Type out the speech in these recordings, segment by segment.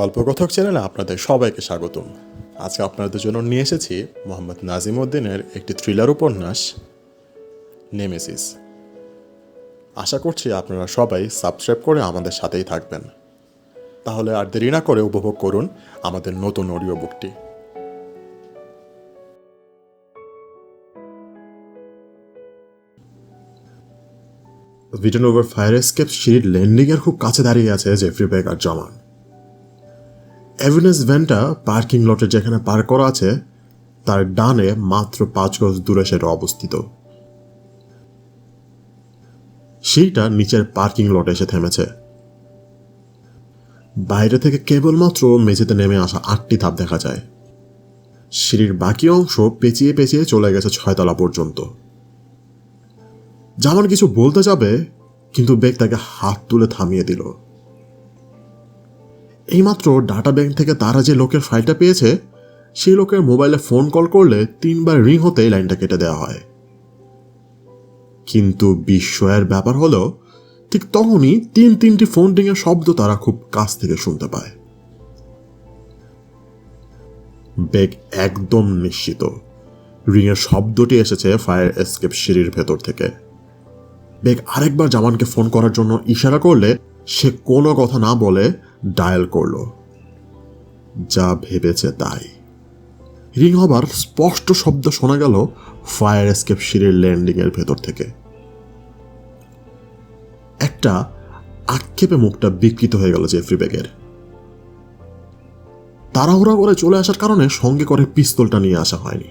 গল্পকথক চ্যানেলে আপনাদের সবাইকে স্বাগতম। আজকে আপনাদের জন্য নিয়ে এসেছি মোহাম্মদ নাজিম উদ্দিনের একটি থ্রিলার উপন্যাস নেমেসিস। আশা করছি আপনারা সবাই সাবস্ক্রাইব করে আমাদের সাথেই থাকবেন। তাহলে আর দেরি না করে উপভোগ করুন আমাদের নতুন অডিও বুকটি। ভিটেন ওভার ফায়ার এসকেপ সিঁড়ির ল্যান্ডিংয়ের খুব কাছে দাঁড়িয়ে আছে জেফরি বেগ আর জমান। এভিনেস ভ্যানটা পার্কিং লটে যেখানে পার্ক করা আছে তার ডানে মাত্র 5 গজ দূরে সেটা অবস্থিত। সিঁড়িটা নিচের পার্কিং লটে এসে থেমেছে। বাইরে থেকে কেবলমাত্র মেঝেতে নেমে আসা 8টি ধাপ দেখা যায়। সিঁড়ির বাকি অংশ পেঁচিয়ে পেঁচিয়ে চলে গেছে 6 তলা পর্যন্ত। জামান কিছু বলতে যাবে, কিন্তু বেগ তাকে হাত তুলে থামিয়ে দিল। এইমাত্র ডাটা ব্যাংক থেকে তারা যে লোকের ফাইলটা পেয়েছে সেই লোকের মোবাইলে ফোন কল করলে 3 বার রিং হতেই লাইনটা কেটে দেওয়া হয়। কিন্তু বিস্ময়ের ব্যাপার হলো ঠিক তখনই 3টি ফোন রিংয়ের শব্দ তারা খুব কাছ থেকে শুনতে পায়। বেগ একদম নিশ্চিত রিংয়ের শব্দটি এসেছে ফায়ার এসকেপ সিঁড়ির ভেতর থেকে। বেগ আরেকবার জামানকে ফোন করার জন্য ইশারা করলে সে কোনো কথা না বলে ডায়াল করল। যা ভেবেছে তাই। রিং হবার স্পষ্ট শব্দ শোনা গেল ফায়ার এসকেপ সিঁড়ির ল্যান্ডিং এর ভেতর থেকে। একটা আক্ষেপে মুখটা বিকৃত হয়ে গেল জেফরি বেগের। তাড়াহুড়া করে চলে আসার কারণে সঙ্গে করে পিস্তলটা নিয়ে আসা হয়নি।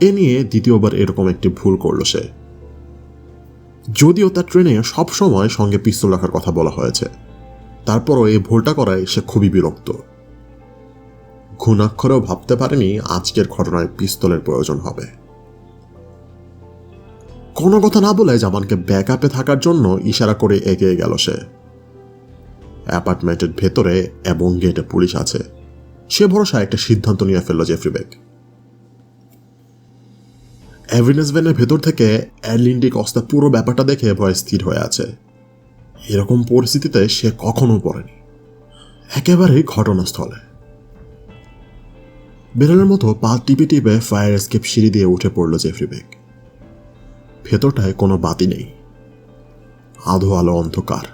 এ নিয়ে দ্বিতীয়বার এরকম একটি ভুল করল সে। যদিও তার ট্রেনে সবসময় সঙ্গে পিস্তল রাখার কথা বলা হয়েছে, তারপরও এই ভুলটা করায় সে খুবই বিরক্ত। ঘুণাক্ষরেও ভাবতে পারেনি আজকের ঘটনায় পিস্তলের প্রয়োজন হবে। কোনো কথা না বলে জামানকে ব্যাকআপে থাকার জন্য ইশারা করে এগিয়ে গেল সে। অ্যাপার্টমেন্টের ভেতরে এবং গেটে পুলিশ আছে, সে ভরসা একটা সিদ্ধান্ত নিয়ে ফেলল জেফরি বেগ। এভিনেস ভ্যানের ভেতর থেকে অ্যাডলিন কস্তা পুরো ব্যাপারটা দেখে ভয় স্থির হয়ে আছে। এরকম পরিস্থিতিতে সে কখনো পড়েনি, একেবারেই ঘটনাস্থলে। বেরোনোর মতো পা টিপে টিপে ফায়ার এসকেপ সিঁড়ি দিয়ে উঠে পড়ল জেফরি বেগ। ভেতরটায় কোনো বাতি নেই, আধো আলো অন্ধকার।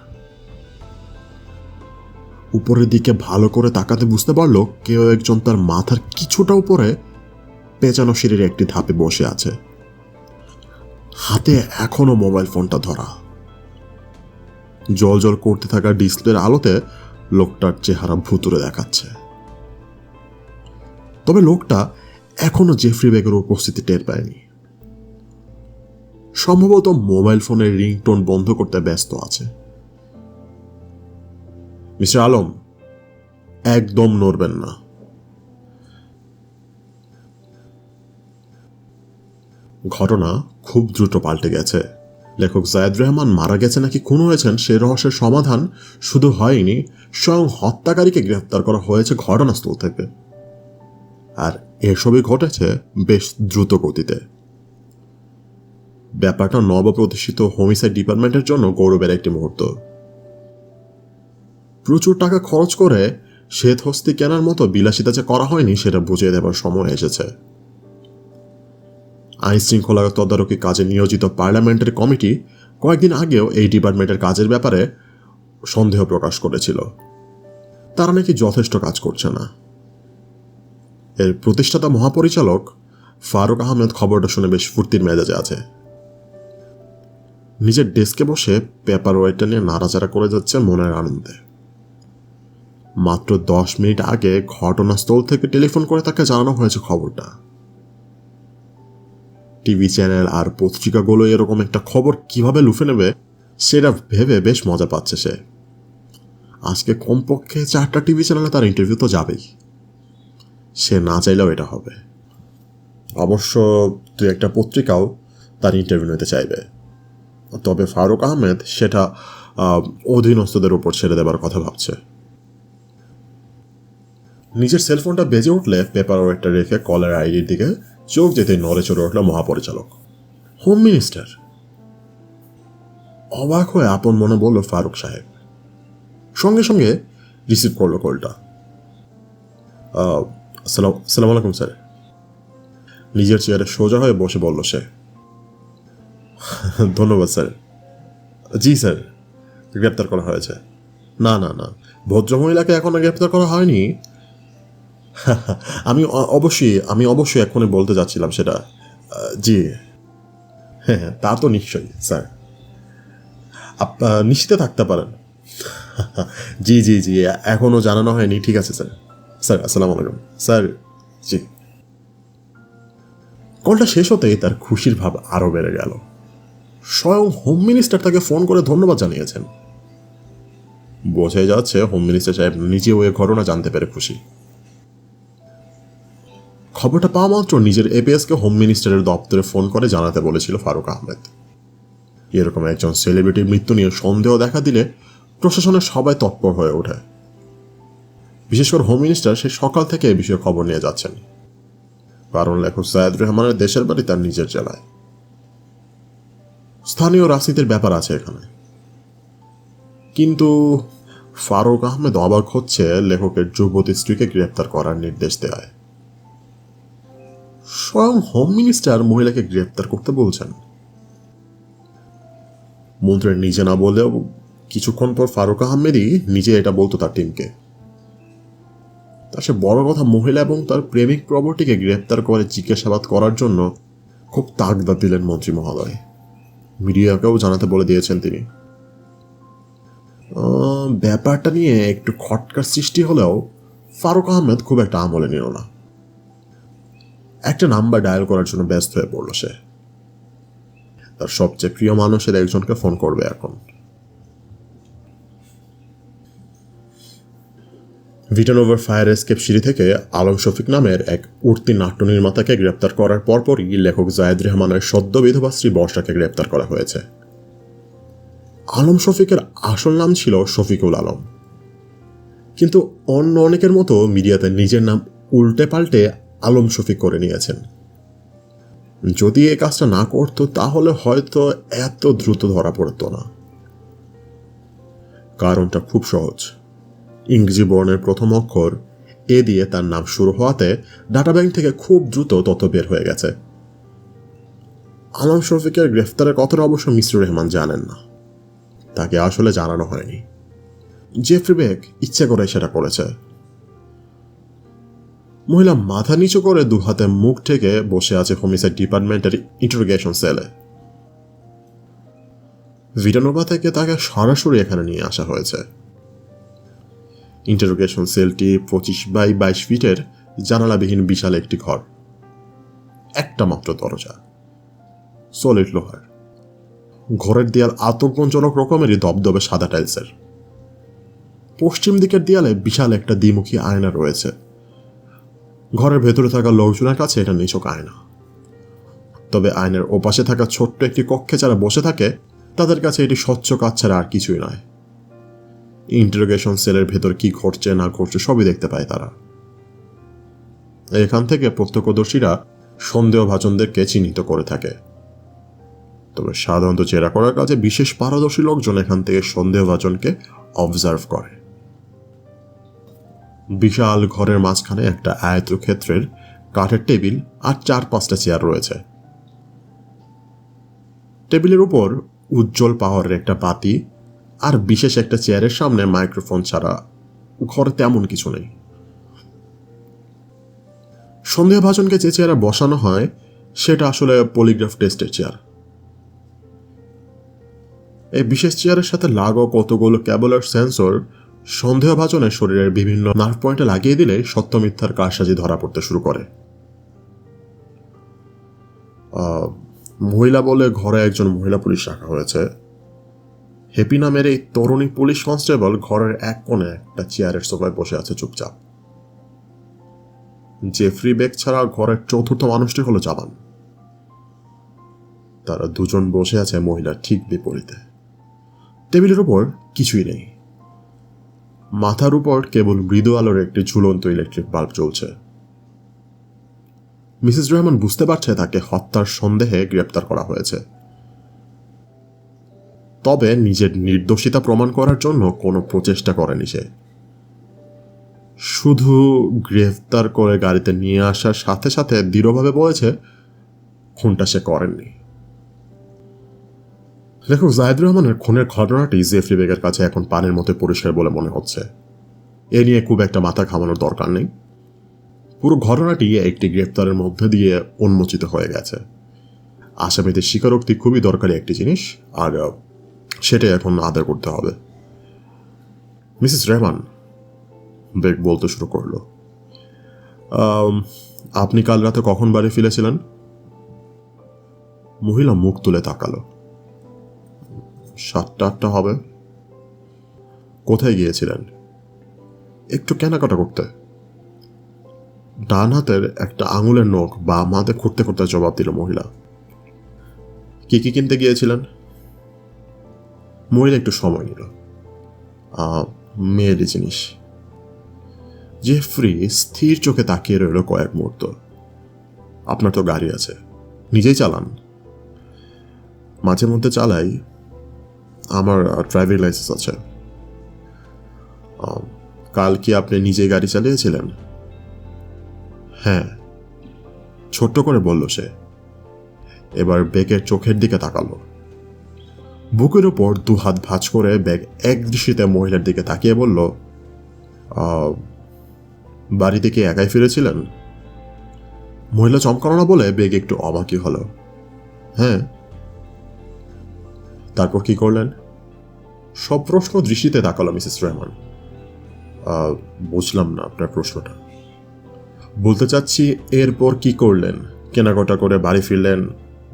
উপরের দিকে ভালো করে তাকাতে বুঝতে পারল কেউ একজন তার মাথার কিছুটা উপরে পেঁচানো সিঁড়ির একটি ধাপে বসে আছে। হাতে এখনো মোবাইল ফোনটা ধরা। জল জল করতে থাকা ডিসপ্লের আলোতে লোকটার চেহারা ভুতুরে দেখাচ্ছে। তবে লোকটা এখনো জেফরি বেগের উপস্থিতি টের পায়নি। সম্ভবত মোবাইল ফোনের রিংটোন বন্ধ করতে ব্যস্ত আছে। মিস্টার আলম, একদম নড়বেন না। ঘটনা খুব দ্রুত পাল্টে গেছে। লেখক জায়েদ রহমান মারা গেছে নাকি খুন হয়েছেন সে রহস্যের সমাধান শুধু হয়নি, স্বয়ং হত্যাকারীকে গ্রেফতার করা হয়েছে ঘটনাস্থল থেকে। আর এসবই ঘটেছে বেশ দ্রুত গতিতে। ব্যাপারটা নবপ্রতিষ্ঠিত হোমিসাইড ডিপার্টমেন্টের জন্য গৌরবের একটি মুহূর্ত। প্রচুর টাকা খরচ করে শ্বেত হস্তি কেনার মতো বিলাসিতা যে করা হয়নি সেটা বুঝিয়ে দেবার সময় এসেছে। আইন শৃঙ্খলা তদারকি কাজে নিয়োজিত পার্লামেন্টের কমিটি কয়েকদিন আগেও এই ডিপার্টমেন্টের কাজের ব্যাপারে সন্দেহ প্রকাশ করেছিল। তারা নাকি যথেষ্ট কাজ করছে না। এর প্রতিষ্ঠাতা মহাপরিচালক ফারুক আহমেদ খবরটা শুনে বেশ ফুর্তির মেজাজে আছে। নিজের ডেস্কে বসে পেপার ওয়েটটা নিয়ে নাড়াচাড়া করে যাচ্ছে মনের আনন্দে। মাত্র 10 মিনিট আগে ঘটনাস্থল থেকে টেলিফোন করে তাকে জানানো হয়েছে খবরটা। টিভি চ্যানেল আর পত্রিকাগুলো এরকম একটা খবর কিভাবে লুফে নেবে সেটা ভেবে বেশ মজা পাচ্ছে সে। আজকে কমপক্ষে 4টা টিভি চ্যানেলে তার ইন্টারভিউ তো যাবেই। সে না চাইলেও এটা হবে। অবশ্য 2-1টা পত্রিকাও তার ইন্টারভিউ নিতে চাইবে। তবে ফারুক আহমেদ সেটা অধীনস্থদের উপর ছেড়ে দেবার কথা ভাবছে। নিজের সেলফোনটা বেজে উঠলে পেপার ওয়েটটা রেখে কলার আইডির দিকে চোখ যেতে নড়ে চড়ে উঠল মহাপরিচালক। Home minister! অবাক হয়ে আপন মনে বলল ফারুক সাহেব। সঙ্গে সঙ্গে রিসিভ করলো কলটা। আসসালামু আলাইকুম স্যার। নিজের চেয়ারে সোজা হয়ে বসে বলল সে। ধন্যবাদ স্যার। জি স্যার, গ্রেপ্তার করা হয়েছে। না না না, ভদ্রমহিলাকে এখনো গ্রেপ্তার করা হয়নি। আমি অবশ্যই এখনই বলতে যাচ্ছিলাম সেটা। জি হ্যাঁ, তা তো নিশ্চয়ই স্যার, নিশ্চিত থাকতে পারেন। জি জি জি, এখনো জানানো হয়নি। ঠিক আছে স্যার। স্যার আসসালামু আলাইকুম স্যার। জি। কলটা শেষ হতেই তার খুশির ভাব আরও বেড়ে গেল। স্বয়ং হোম মিনিস্টার তাকে ফোন করে ধন্যবাদ জানিয়েছেন। বোঝাই যাচ্ছে হোম মিনিস্টার সাহেব নিজেও এ ঘটনা জানতে পেরে খুশি। খবরটা পাওয়া মাত্র নিজের এপিএসকে হোম মিনিস্টারের দপ্তরে ফোন করে জানাতে বলেছিল ফারুক আহমেদ। এরকম একজন সেলিব্রিটির মৃত্যু নিয়ে সন্দেহ দেখা দিলে প্রশাসনের সবাই তৎপর হয়ে ওঠে। বিশেষ করে হোম মিনিস্টার সে সকাল থেকে এ বিষয়ে খবর নিয়ে যাচ্ছেন, কারণ লেখক জায়েদ রহমানের দেশের বাড়ি তার নিজের জেলায়। স্থানীয় রাজনীতির ব্যাপার আছে এখানে। কিন্তু ফারুক আহমেদ অবাক হচ্ছে লেখকের যুবতী স্ত্রীকে গ্রেপ্তার করার নির্দেশ দেয়। স্বয়ং হোম মিনিস্টার মহিলাকে গ্রেপ্তার করতে বলছেন। মন্ত্রী নিজে না বললেও কিছুক্ষণ পর ফারুক আহমেদই নিজে এটা বলতো তার টিমকে। তার সে বড় কথা, মহিলা এবং তার প্রেমিক প্রবর্তীকে গ্রেপ্তার করে জিজ্ঞাসাবাদ করার জন্য খুব তাগদা দিলেন মন্ত্রী মহোদয়। মিডিয়াকেও জানাতে বলে দিয়েছেন তিনি। ব্যাপারটা নিয়ে একটু খটকার সৃষ্টি হলেও ফারুক আহমেদ খুব একটা আমলে নিল না। একটা নাম্বার ডায়াল করার জন্য ব্যস্ত হয়ে পড়ল সে। তার সবচেয়ে প্রিয় মানুষের একজনকে ফোন করবে এখন। ভিটানোভার ফায়ার এসকেপ সিঁড়ি থেকে আলম শফিক নামের এক উঠতি নাট্য নির্মাতাকে গ্রেপ্তার করার পরপরই লেখক জায়েদ রহমানের সদ্য বিধবা স্ত্রী বর্ষাকে গ্রেপ্তার করা হয়েছে। আলম শফিকের আসল নাম ছিল শফিকুল আলম, কিন্তু অন্য অনেকের মতো মিডিয়াতে নিজের নাম উল্টে পাল্টে আলম শফিক করে নিয়েছেন। যদি এ কাজটা না করত তাহলে হয়তো এত দ্রুত ধরা পড়ত না। কারণটা খুব সহজ। ইংরেজি বর্ণের প্রথম অক্ষর এ দিয়ে তার নাম শুরু হওয়াতে ডাটা ব্যাংক থেকে খুব দ্রুত তথ্য বের হয়ে গেছে। আলম শফিকের গ্রেফতারের কথাটা অবশ্য মিস্টার রহমান জানেন না, তাকে আসলে জানানো হয়নি। জেফরি বেক ইচ্ছে করে সেটা করেছে। মহিলা মাথা নিচু করে দু হাতে মুখ ঠেকে বসে আছে হোমিসাইড ডিপার্টমেন্টের ইন্টারোগেশন সেলে। ভিটানোভা থেকে তাকে সরাসরি এখানে নিয়ে আসা হয়েছে। ইন্টারোগেশন সেলটি 25x22 ফিটের জানালাবিহীন বিশাল একটি ঘর। একটা মাত্র দরজা, সলিড লোহার। ঘরের দেয়াল আতঙ্কজনক রকমেরই দবদবে সাদা টাইলসের। পশ্চিম দিকের দেয়ালে বিশাল একটা দ্বিমুখী আয়না রয়েছে। ঘরের ভেতরে থাকা লোকজনের কাছে এটা নিছক আয়না, তবে আয়নার ওপাশে থাকা ছোট্ট একটি কক্ষে যারা বসে থাকে তাদের কাছে এটি স্বচ্ছ কাচ ছাড়া আর কিছুই নয়। ইন্টারোগেশন সেলের ভেতর কি ঘটছে না ঘটছে সবই দেখতে পায় তারা। এখান থেকে প্রত্যক্ষদর্শীরা সন্দেহভাজনদেরকে চিহ্নিত করে থাকে, তবে সাধারণত জেরা করার কাজে বিশেষ পারদর্শী লোকজন এখান থেকে সন্দেহভাজনকে অবজার্ভ করে। বিশাল ঘরের মাঝখানে একটা আয়তক্ষেত্রের কাঠের টেবিল আর 4-5টা চেয়ার রয়েছে। টেবিলের উপর উজ্জ্বল পাওয়ারের একটা বাতি আর বিশেষ একটা চেয়ারের সামনে মাইক্রোফোন ছাড়া ঘরে তেমন কিছু নেই। সন্দেহভাজনকে যে চেয়ারে বসানো হয় সেটা আসলে পলিগ্রাফ টেস্টের চেয়ার। এই বিশেষ চেয়ারের সাথে লাগো কতগুলো কেবল আর সেন্সর সন্দেহভাজনের শরীরের বিভিন্ন নার্ভ পয়েন্টে লাগিয়ে দিলে সত্য মিথ্যার কারসাজি ধরা পড়তে শুরু করে। মহিলা বলে ঘরে একজন মহিলা পুলিশ রাখা হয়েছে। হ্যাপি নামের এই তরুণী পুলিশ কনস্টেবল ঘরের এক কোণে একটা চেয়ারের সোফায় বসে আছে চুপচাপ। জেফরি বেক ছাড়া ঘরের চতুর্থ মানুষটি হলো জামান। তারা দুজন বসে আছে মহিলার ঠিক বিপরীতে। টেবিলের উপর কিছুই নেই। মাথার উপর কেবল মৃদু আলোর একটি ঝুলন্ত ইলেকট্রিক বাল্ব জ্বলছে। মিসেস রহমান বুঝতে পারছে তাকে হত্যার সন্দেহে গ্রেপ্তার করা হয়েছে, তবে নিজের নির্দোষিতা প্রমাণ করার জন্য কোনো প্রচেষ্টা করেনি সে। শুধু গ্রেফতার করে গাড়িতে নিয়ে আসার সাথে সাথে দৃঢ়ভাবে বলেছে খুনটা সে করেননি। লেখক জাহিদুর রহমানের খুনের ঘটনাটি জেফরি বেগের কাছে এখন পানির মতো পরিষ্কার বলে মনে হচ্ছে। এ নিয়ে খুব একটা মাথা ঘামানোর দরকার নেই। পুরো ঘটনাটি একটি গ্রেফতারের মধ্যে দিয়ে উন্মোচিত হয়ে গেছে। আসামিদের স্বীকারোক্তি খুবই দরকারি একটি জিনিস, আর সেটাই এখন আদায় করতে হবে। মিসেস রেহমান, বেগ বলতে শুরু করলো, আপনি কাল রাতে কখন বাড়ি ফিরেছিলেন? মহিলা মুখ তুলে তাকালো। 7-8টা হবে। কোথায় গিয়েছিলেন? একটু কেনাকাটা করতে। ডান হাতের একটা আঙুলের নখ বাম হাতে খুঁড়তে খুঁড়তে জবাব দিল মহিলা। কি কি কিনতে গিয়েছিলেন? মহিলা একটু সময় নিল। মেয়েরই জিনিস। জেফ্রি স্থির চোখে তাকিয়ে রইল কয়েক মুহূর্ত। আপনার তো গাড়ি আছে, নিজেই চালান? মাঝে মধ্যে চালাই, আমার ড্রাইভিং লাইসেন্স আছে। কাল কি আপনি নিজেই গাড়ি চালিয়েছিলেন? হ্যাঁ, ছোট্ট করে বলল সে। এবার বেগের চোখের দিকে তাকালো। বুকের ওপর 2 হাত ভাঁজ করে বেগ এক দৃষ্টিতে মহিলার দিকে তাকিয়ে বলল, বাড়িতে কি একাই ফিরেছিলেন? মহিলা চমকানো না বলে বেগ একটু অবাকই হলো। হ্যাঁ। তারপর কি করলেন? সব প্রশ্ন দৃষ্টিতে তাকালো মিসেস রেহমান। বুঝলাম না আপনার প্রশ্নটা। বলতে চাচ্ছি, এরপর কি করলেন? কেনাকাটা করে বাড়ি ফিরলেন,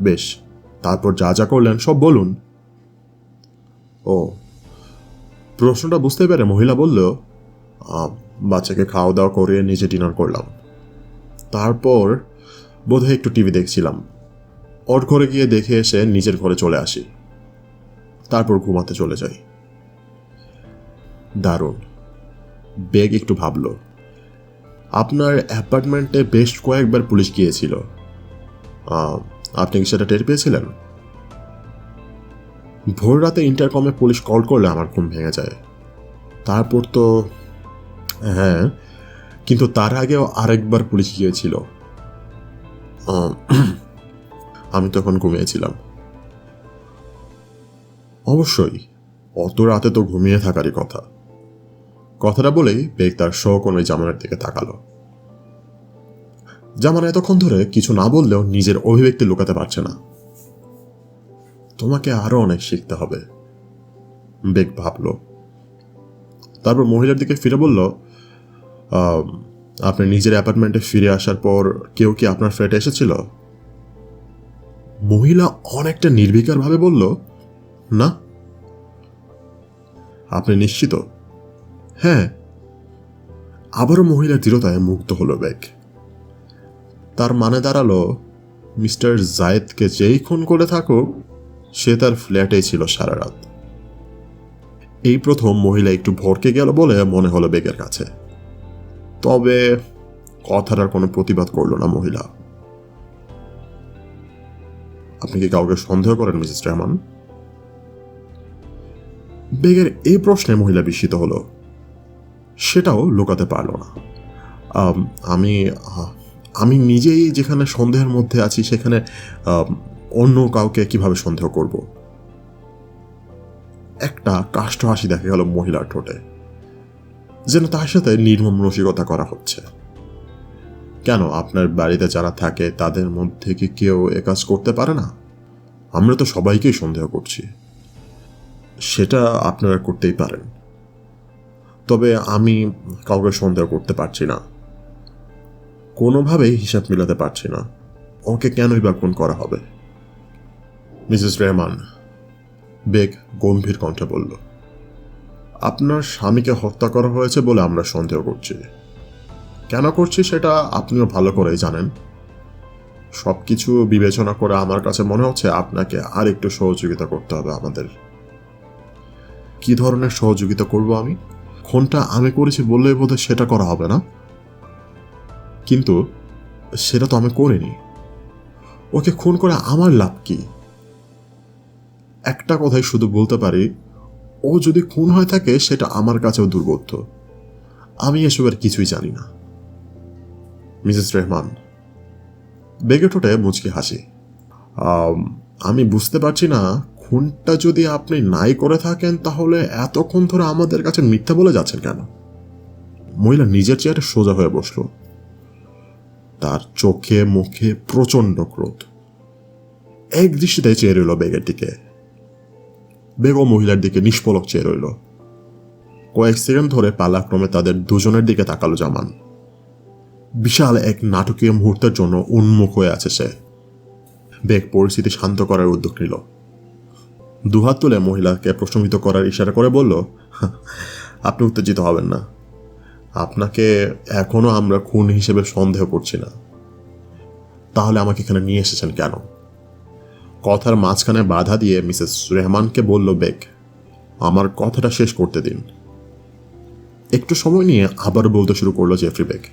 বেশ, তারপর যা যা করলেন সব বলুন। ও, প্রশ্নটা বুঝতে পেরে মহিলা বলল, বাচ্চাকে খাওয়া দাওয়া করে নিজে ডিনার করলাম, তারপর বোধহয় একটু টিভি দেখছিলাম, ওর ঘরে গিয়ে দেখে এসে নিজের ঘরে চলে আসি, তারপর ঘুমাতে চলে যাই। দারুণ। বেগ একটু ভাবল। আপনার অ্যাপার্টমেন্টে বেশ কয়েকবার পুলিশ গিয়েছিল, আপনি কি সেটা টের পেয়েছিলেন? ভোর রাতে ইন্টারকমে পুলিশ কল করলে আমার ঘুম ভেঙে যায়। তারপর তো হ্যাঁ, কিন্তু তার আগেও আরেকবার পুলিশ গিয়েছিল। আমি তখন ঘুমিয়েছিলাম। অবশ্যই, অত রাতে তো ঘুমিয়ে থাকারই কথা। কথাটা বলেই বেগ তার সহকর্মী জামানের দিকে তাকালো। জামান এতক্ষণ ধরে কিছু না বললেও নিজের অভিব্যক্তি লুকাতে পারছে না। তোমাকে আরো অনেক শিখতে হবে, বেগ ভাবল। তারপর মহিলার দিকে ফিরে বলল, আপনি নিজের অ্যাপার্টমেন্টে ফিরে আসার পর কেউ কি আপনার ফ্ল্যাটে এসেছিল? মহিলা অনেকটা নির্বিকার ভাবে বলল, না। আপনি নিশ্চিত? হ্যাঁ। আবারও মহিলার দৃঢ়তায় মুগ্ধ হলো বেগ। তার মানে দাঁড়ালো, মিস্টার জায়েদকে যেই খুন করে থাকুক, সে তার ফ্ল্যাটেই ছিল সারা রাত। এই প্রথম মহিলা একটু ভড়কে গেল বলে মনে হলো বেগের কাছে। তবে কথাটার কোনো প্রতিবাদ করল না মহিলা। আপনি কি কাউকে সন্দেহ করেন মিসেস রেহমান? বেগের এই প্রশ্নে মহিলা বিস্মিত হলো। সেটাও লুকাতে পারল না। আমি আমি নিজেই যেখানে সন্দেহের মধ্যে আছি সেখানে অন্য কাউকে কিভাবে সন্দেহ করব? একটা কাষ্ঠ হাসি দেখা গেল মহিলার ঠোঁটে, যেন তার সাথে নির্মম রসিকতা করা হচ্ছে। কেন, আপনার বাড়িতে যারা থাকে তাদের মধ্যে কি কেউ এ কাজ করতে পারে না? আমরা তো সবাইকেই সন্দেহ করছি। সেটা আপনারা করতেই পারেন, তবে আমি কাউকে সন্দেহ করতে পারছি না। কোনোভাবেই হিসাব মিলাতে পারছি না ওকে কেনই বা খুন করা হবে। মিসেস রেহমান, বেগ গম্ভীর কণ্ঠে বলল, আপনার স্বামীকে হত্যা করা হয়েছে বলে আমরা সন্দেহ করছি। কেন করছি সেটা আপনিও ভালো করেই জানেন। সবকিছু বিবেচনা করে আমার কাছে মনে হচ্ছে আপনাকে আর একটু সহযোগিতা করতে হবে আমাদের। কি ধরনের সহযোগিতা করব আমি? খুনটা আমি করেছি বললেই বোধহয় সেটা করা হবে না। কিন্তু সেটা তো আমি করিনি। ওকে খুন করে আমার লাভ কি? একটা কথাই শুধু বলতে পারি, ও যদি খুন হয়ে থাকে সেটা আমার কাছেও দুর্বোধ্য। আমি এসবের কিছুই জানি না। মিসেস রেহমান, বেগে ঠোঁটে মুচকি হাসি। আমি বুঝতে পারছি না, খুনটা যদি আপনি নাই করে থাকেন তাহলে এতক্ষণ ধরে আমাদের কাছে মিথ্যা বলে যাচ্ছেন কেন? মহিলা নিজের চেয়ারে সোজা হয়ে বসল। তার চোখে মুখে প্রচন্ড ক্রোধ। এক দৃষ্টিতে চেয়ে রইল বেগের দিকে। বেগও মহিলার দিকে নিষ্পলক চেয়ে রইল। কয়েক সেকেন্ড ধরে পালাক্রমে তাদের দুজনের দিকে তাকালো জামান। বিশাল এক নাটকীয় মুহূর্তের জন্য উন্মুখ হয়ে আছে সে। বেগ পরিস্থিতি শান্ত করার উদ্যোগ নিল। দুহাত তুলে মহিলাকে প্রশমিত করার ইশারা করে বলল, আপনি উত্তেজিত হবেন না। আপনাকে এখনো আমরা খুন হিসেবে সন্দেহ করছি না। তাহলে আমাকে এখানে নিয়ে এসেছেন কেন? কথার মাঝখানে বাধা দিয়ে মিসেস রেহমানকে বলল বেগ, আমার কথাটা শেষ করতে দিন। একটু সময় নিয়ে আবার বলতে শুরু করলো জেফরি বেগ,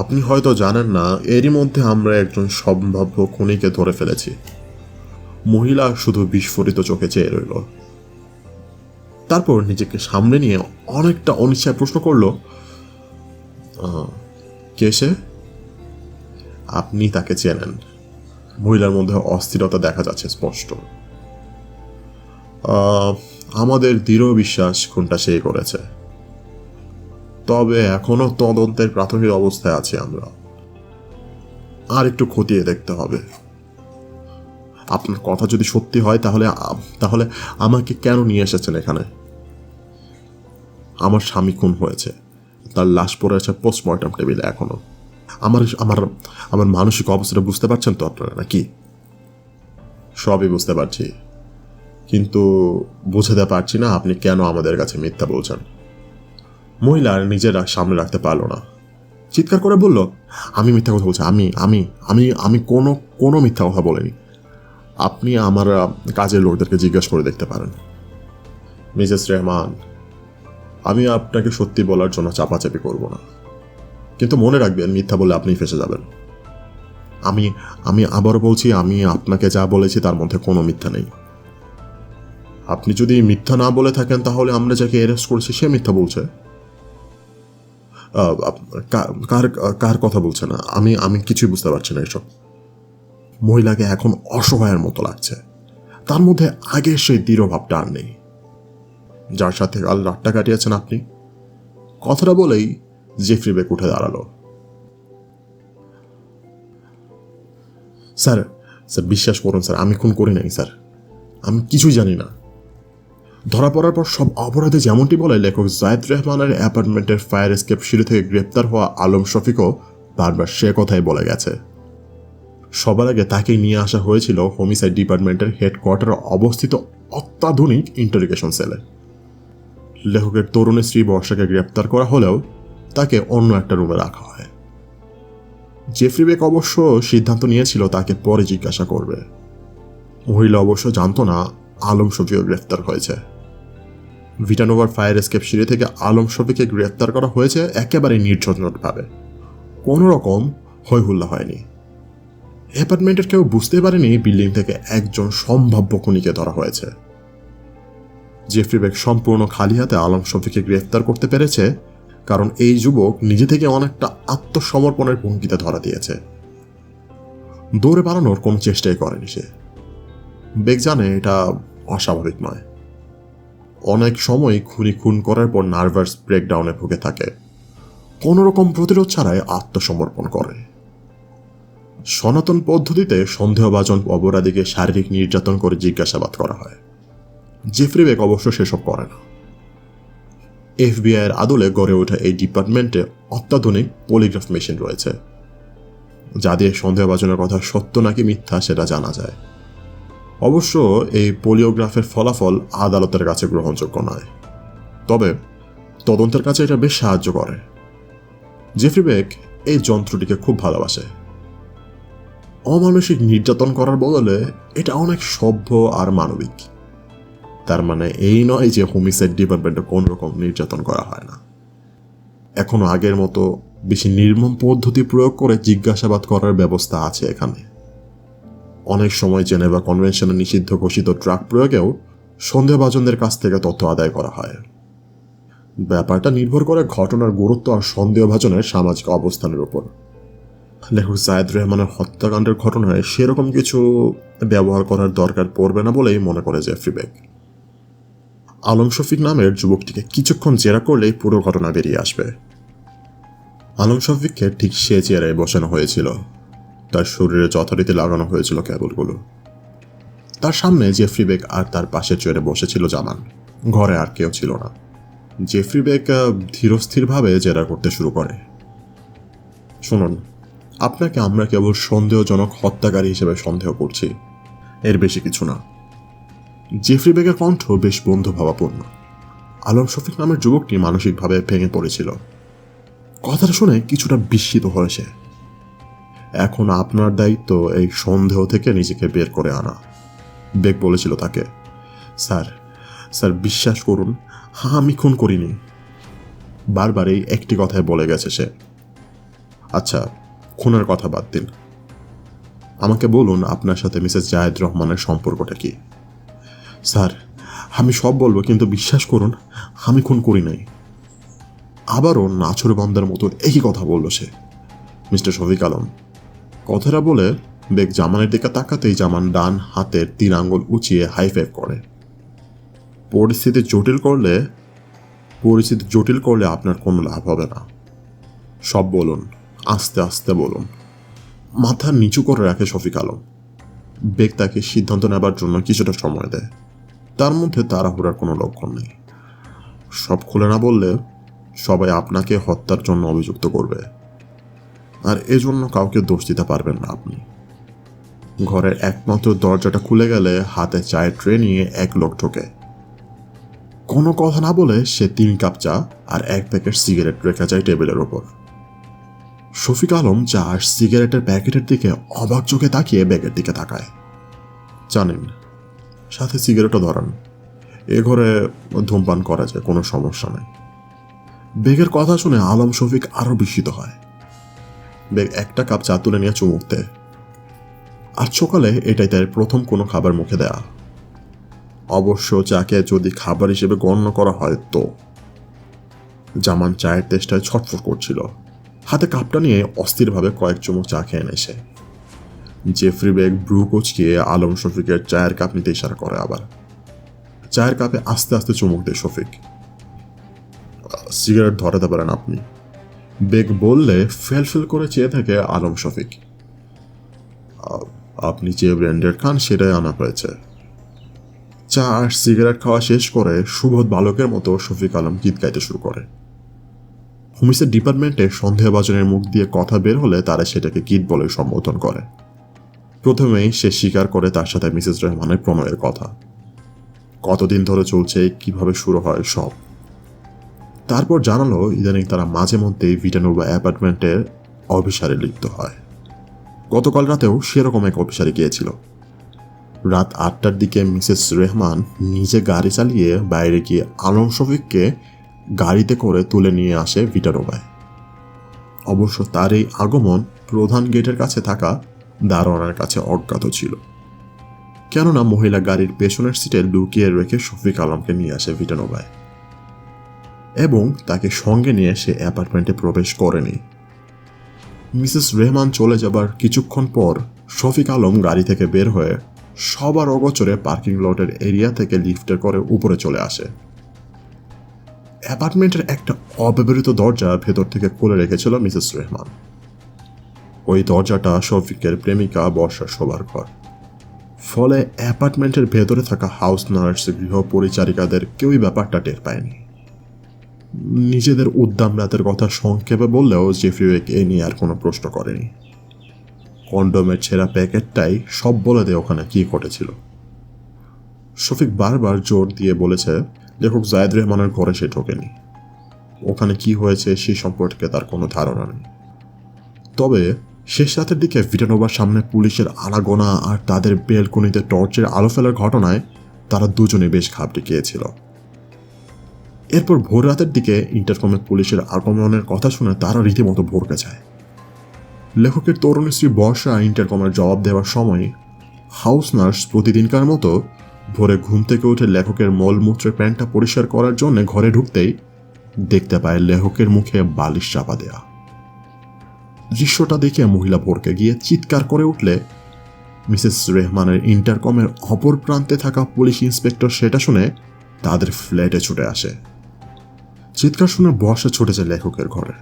আপনি হয়তো জানেন না, এরই মধ্যে আমরা একজন সম্ভাব্য খুনিকে ধরে ফেলেছি। মহিলা শুধু বিস্ফোরিত চোখে চেয়ে রইল। তারপর নিজেকে সামনে নিয়ে অনেকটা অনিচ্ছায় প্রশ্ন করল, কে সে? আপনি তাকে চেনেন? মহিলার মধ্যে অস্থিরতা দেখা যাচ্ছে স্পষ্ট। আমাদের দৃঢ় বিশ্বাস খুনটা সেই করেছে, তবে এখনো তদন্তের প্রাথমিক অবস্থায় আছি আমরা। আর একটু খতিয়ে দেখতে হবে। আপনার কথা যদি সত্যি হয় তাহলে আমাকে কেন নিয়ে এসেছেন এখানে? আমার স্বামী খুন হয়েছে, তার লাশ পড়ে আছে পোস্টমর্টম টেবিলে এখনো। আমার আমার আমার মানসিক অবস্থাটা বুঝতে পারছেন তো আপনারা নাকি? সবই বুঝতে পারছি, কিন্তু বুঝতে পারছি না আপনি কেন আমাদের কাছে মিথ্যা বলছেন। মহিলা নিজের সামনে রাখতে পারল না, চিৎকার করে বলল, আমি মিথ্যা কথা বলছি? আমি আমি আমি আমি কোনো কোনো মিথ্যা কথা বলিনি। আপনি আমার কাজের লোকদেরকে জিজ্ঞাসা করে দেখতে পারেন। মিসেস রেহমান, আমি আপনাকে সত্যি বলার জন্য চাপাচাপি করব না, কিন্তু মনে রাখবেন, মিথ্যা বলে আপনি ফেসে যাবেন। আমি আমি আবারও বলছি, আমি আপনাকে যা বলেছি তার মধ্যে কোনো মিথ্যা নেই। আপনি যদি মিথ্যা না বলে থাকেন তাহলে আমরা যাকে অ্যারেস্ট করেছি সে মিথ্যা বলছে। কার কার কথা বলছে না? আমি কিছুই বুঝতে পারছি না এসব। মহিলাকে এখন অসহায়ের মতো লাগছে। তার মধ্যে আগের সেই দৃঢ় ভাবটা আর নেই। যার সাথে কাল রাতটা কাটিয়েছেন আপনি। কথাটা বলেই জেফরি বেগ উঠে দাঁড়ালো। স্যার স্যার বিশ্বাস করুন স্যার, আমি খুন করি নাই স্যার, আমি কিছুই জানি না। ধরা পড়ার পর সব অপরাধে যেমনটি বলে লেখক জায়েদ রহমানের অ্যাপার্টমেন্টের ফায়ার এসকেপ সিঁড়ি থেকে গ্রেপ্তার হওয়া আলম শফিকও বারবার সে কথাই বলে গেছে। সবার আগে তাকে নিয়ে আসা হয়েছিল হোমিসাইড ডিপার্টমেন্টের হেডকোয়ার্টারে অবস্থিত অত্যাধুনিক ইন্টারোগেশন সেলে। লেখকের তরুণী স্ত্রী বর্ষাকে গ্রেপ্তার করা হলেও তাকে অন্য একটা রুমে রাখা হয়। জেফরি বেক অবশ্য সিদ্ধান্ত নিয়েছিল তাকে পরে জিজ্ঞাসা করবে। মহিলা অবশ্য জানত না আলম শফিকও গ্রেফতার হয়েছে। ভিটানোভার ফায়ার এসকেপ সিঁড়ি থেকে আলম শফিককে গ্রেফতার করা হয়েছে একেবারে নির্ঝঞ্ঝাটভাবে। কোনো রকম হইহুল্লা হয়নি। অ্যাপার্টমেন্টের কেউ বুঝতে পারেনি বিল্ডিং থেকে একজন সম্ভাব্য খুনিকে ধরা হয়েছে। জেফরি বেক সম্পূর্ণ খালি হাতে আলম শফিককে গ্রেফতার করতে পেরেছে কারণ এই যুবক নিজে থেকে অনেকটা আত্মসমর্পণের ভঙ্গিতে ধরা দিয়েছে। দৌড়ে পালানোর কোনো চেষ্টাই করেনি সে। বেক জানে এটা অস্বাভাবিক নয়। অনেক সময় খুনি খুন করার পর নার্ভাস ব্রেকডাউনে ভুগে থাকে, কোনো রকম প্রতিরোধ ছাড়াই আত্মসমর্পণ করে। সনাতন পদ্ধতিতে সন্দেহভাজন অপরাধীকে শারীরিক নির্যাতন করে জিজ্ঞাসাবাদ করা হয়। জেফরি বেক অবশ্য সেসব করে না। এফবিআইয়ের আদলে গড়ে ওঠা এই ডিপার্টমেন্টে অত্যাধুনিক পলিগ্রাফ মেশিন রয়েছে, যা দিয়ে সন্দেহভাজনের কথা সত্য নাকি মিথ্যা সেটা জানা যায়। অবশ্য এই পলিওগ্রাফের ফলাফল আদালতের কাছে গ্রহণযোগ্য নয়, তবে তদন্তের কাছে এটা বেশ সাহায্য করে। জেফরি বেক এই যন্ত্রটিকে খুব ভালোবাসে। অমানসিক নির্যাতন করার বদলে এটা অনেক সভ্য আর মানবিক। তার মানে এই নয় যে হোমিসাইড ডিপার্টমেন্টে কোন রকম নির্যাতন করা হয় না। এখনো আগের মতো বেশি নির্মম পদ্ধতি প্রয়োগ করে জিজ্ঞাসাবাদ করার ব্যবস্থা আছে এখানে। অনেক সময় জেনেভা কনভেনশনে নিষিদ্ধ ঘোষিত ড্রাগ প্রয়োগেও সন্দেহভাজনদের কাছ থেকে তথ্য আদায় করা হয়। ব্যাপারটা নির্ভর করে ঘটনার গুরুত্ব আর সন্দেহভাজনের সামাজিক অবস্থানের উপর। লেখক জায়েদ রহমানের হত্যাকাণ্ডের ঘটনায় সেরকম কিছু ব্যবহার করার দরকার পড়বে না বলেই মনে করে জেফরি বেক। আলম শফিক নামের যুবকটিকে কিছুক্ষণ জেরা করলেই পুরো ঘটনা বেরিয়ে আসবে। আলম শফিককে ঠিক সে চেয়ারে বসানো হয়েছিল, তার শরীরে যথারীতি লাগানো হয়েছিল কেবলগুলো। তার সামনে জেফরি বেক আর তার পাশের চেয়ারে বসেছিল জামান। ঘরে আর কেউ ছিল না। জেফরি বেক ধীরস্থিরভাবে জেরা করতে শুরু করে। শুনুন, আপনাকে আমরা কেবল সন্দেহজনক হত্যাকারী হিসেবে সন্দেহ করছি, এর বেশি কিছু না। জেফরি বেকের কণ্ঠ বেশ বন্ধুভাবাপূর্ণ। আলম শফিক নামের যুবকটি মানসিকভাবে ভেঙে পড়েছিল। কথাটা শুনে কিছুটা বিস্মিত হয়েছে। এখন আপনার দায়িত্ব এই সন্দেহ থেকে নিজেকে বের করে আনা, বেক বলেছিল তাকে। স্যার স্যার বিশ্বাস করুন, আমি খুন করিনি। বারবার এই একটি কথাই বলে গেছে সে। আচ্ছা, খুনের কথা বাদ দিন, আমাকে বলুন আপনার সাথে মিসেস জায়েদ রহমানের সম্পর্কটা কি? স্যার আমি সব বলবো, কিন্তু বিশ্বাস করুন আমি খুন করি নাই। আবারও নাছর বান্দার মতো একই কথা বলল সে। মিস্টার শফিক আলম, কথাটা বলে বেগ জামানের দিকে তাকাতেই জামান ডান হাতের 3 আঙ্গুল উঁচিয়ে হাই ফাইভ করে। পরিস্থিতি জটিল করলে আপনার কোনো লাভ হবে না। সব বলুন, আস্তে আস্তে বলুন। মাথা নিচু করে রাখে শফিক আলম। বেগ তাকে সিদ্ধান্ত নেবার জন্য কিছুটা সময় দেয়। তার মধ্যে তাড়াহুড়ার কোনো লক্ষণ নেই। সব খুলে না বললে সবাই আপনাকে হত্যার জন্য অভিযুক্ত করবে, আর এজন্য কাউকে দোষ দিতে পারবেন না আপনি। ঘরের একমাত্র দরজাটা খুলে গেলে হাতে চায়ের ট্রে নিয়ে এক লোক ঢোকে। কোনো কথা না বলে সে 3 কাপ চা আর 1 প্যাকেট সিগারেট রেখে যায় টেবিলের ওপর। শফিক আলম চা আর সিগারেটের প্যাকেটের দিকে অবাক চোখে তাকিয়ে ব্যাগের দিকে তাকায়। জানেন, সাথে সিগারেটও ধরান, এ ঘরে ধূমপান করা যায়, কোনো সমস্যা নেই। বেগের কথা শুনে আলম শফিক আরো বিস্মিত হয়। বেগ একটা কাপ চা তুলে নিয়ে চুমুক দেয়। আজ সকালে এটাই তার প্রথম কোনো খাবার মুখে দেয়া। অবশ্য চাকে যদি খাবার হিসেবে গণ্য করা হয় তো। জামান চায়ের তেষ্টায় ছটফট করছিল। হাতে কাপটা নিয়ে অস্থিরভাবে কয়েক চুমুক চা খেয়ে নেছে। জেফরি বেগ ব্রু কুচকিয়ে আলম শফিকের চায়ের কাপ নিতে ইশারা করে। আবার চায়ের কাপে আস্তে আস্তে চুমুক দেয় শফিক। সিগারেট ধরাতে পারেন আপনি, বেগ বললে ফেল করে চেয়ে থাকে আলম শফিক। আপনি যে ব্র্যান্ডের খান সেটাই আনা হয়েছে। চা আর সিগারেট খাওয়া শেষ করে সুবোধ বালকের মতো শফিক আলম গীত গাইতে শুরু করে। হোমিসের ডিপার্টমেন্টে সন্দেহভাজনের মুখ দিয়ে কথা বের হলে তারা সেটাকে গীত বলে সম্বোধন করে। প্রথমেই সে স্বীকার করে তার সাথে মিসেস রহমানের প্রণয়ের কথা, কতদিন ধরে চলছে, কিভাবে শুরু হয় সব। তারপর জানালো ইদানিং তারা মাঝে মধ্যেই ভিটানোভা অ্যাপার্টমেন্টের অভিসারে লিপ্ত হয়। গতকাল রাতেও সেরকম এক অভিসারে গিয়েছিল। রাত 8টার দিকে মিসেস রহমান নিজে গাড়ি চালিয়ে বাইরে গিয়ে আলম শফিককে গাড়িতে করে তুলে নিয়ে আসে ভিটানোভায়। অবশ্য তার এই আগমন প্রধান গেটের কাছে থাকা দারোয়ানের কাছে অজ্ঞাত ছিল, কেননা মহিলা গাড়ির পেছনের সিটে লুকিয়ে রেখে শফিক আলমকে নিয়ে আসে ভিটানোভায় এবং তাকে সঙ্গে নিয়ে সে অ্যাপার্টমেন্টে প্রবেশ করেনি। মিসেস রহমান চলে যাবার কিছুক্ষণ পর শফিক আলম গাড়ি থেকে বের হয়ে সবার অগোচরে পার্কিং লটের এরিয়া থেকে লিফটে করে উপরে চলে আসে। অ্যাপার্টমেন্টের একটা অব্যবহৃত দরজা ভেতর থেকে খুলে রেখেছিল মিসেস রহমান। ওই দরজাটা শফিকের প্রেমিকা বর্ষার শোবার ঘর। ফলে অ্যাপার্টমেন্টের ভেতরে থাকা হাউস নার্স, গৃহ পরিচারিকাদের কেউই ব্যাপারটা টের পায়নি। নিজেদের উদ্দাম রাতের কথা সংক্ষেপে বললেও জেফরি বেক এ নিয়ে আর কোনো প্রশ্ন করেনি। কন্ডোমের ছেঁড়া প্যাকেটটাই সব বলে দেয় ওখানে কি ঘটেছিল। শফিক বারবার জোর দিয়ে বলেছে লেখক জায়েদ রহমানের ঘরে সে ঢোকেনি, ওখানে কি হয়েছে সে সম্পর্কে তার কোনো ধারণা নেই। তবে শেষ রাতের দিকে ভিটানোভার সামনে পুলিশের আনাগোনা আর তাদের বেলকনিতে টর্চের আলো ফেলার ঘটনায় তারা দুজনে বেশ ঘাবড়ে গিয়েছিল। এরপর ভোর রাতের দিকে ইন্টারকমে পুলিশের আগমনের কথা শুনে তারা রীতিমতো ভরকে যায়। লেখকের তরুণী স্ত্রী বর্ষা ইন্টারকমের জবাব দেওয়ার সময় হাউস নার্স প্রতিদিনকার মতো ভোরে ঘুম থেকে উঠে লেখকের মলমূত্রের প্যান্টটা পরিষ্কার করার জন্য ঘরে ঢুকতেই দেখতে পায় লেখকের মুখে বালিশ চাপা দেয়া। দৃশ্যটা দেখে মহিলা ভরকে গিয়ে চিৎকার করে উঠলে মিসেস রেহমানের ইন্টারকমের অপর প্রান্তে থাকা পুলিশ ইন্সপেক্টর সেটা শুনে তাদের ফ্ল্যাটে ছুটে আসে। চিৎকার শুনে বসে ছুটেছে লেখকের ঘরে।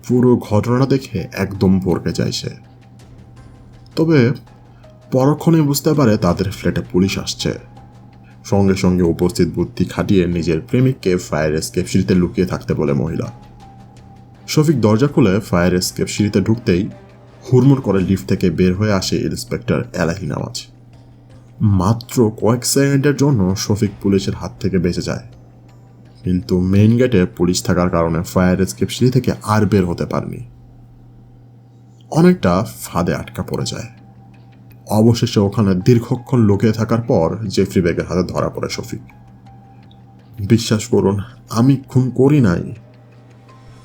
পুরো ঘটনাটা দেখে একদম ভরকে যায় সে। তবে পরক্ষণে বুঝতে পারে তাদের ফ্ল্যাটে পুলিশ আসছে। সঙ্গে সঙ্গে উপস্থিত বুদ্ধি খাটিয়ে নিজের প্রেমিককে ফায়ার এসকেপ সিঁড়িতে লুকিয়ে থাকতে বলে মহিলা। শফিক দরজা খুলে ফায়ার এসকেপ সিঁড়িতে ঢুকতেই হুড়মুড় করে লিফট থেকে বের হয়ে আসে ইন্সপেক্টর এলাহি নামাজ। মাত্র কয়েক সেকেন্ডের জন্য শফিক পুলিশের হাত থেকে বেঁচে যায়, কিন্তু মেইন গেটে পুলিশ থাকার কারণে ফায়ার এসকেপ সিঁড়ি থেকে আর বের হতে পারেনি। অনেকটা ফাঁদে আটকা পড়ে যায়। অবশেষে ওখানে দীর্ঘক্ষণ লুকিয়ে থাকার পর জেফরি বেগের হাতে ধরা পড়ে শফিক। বিশ্বাস করুন, আমি খুন করি নাই,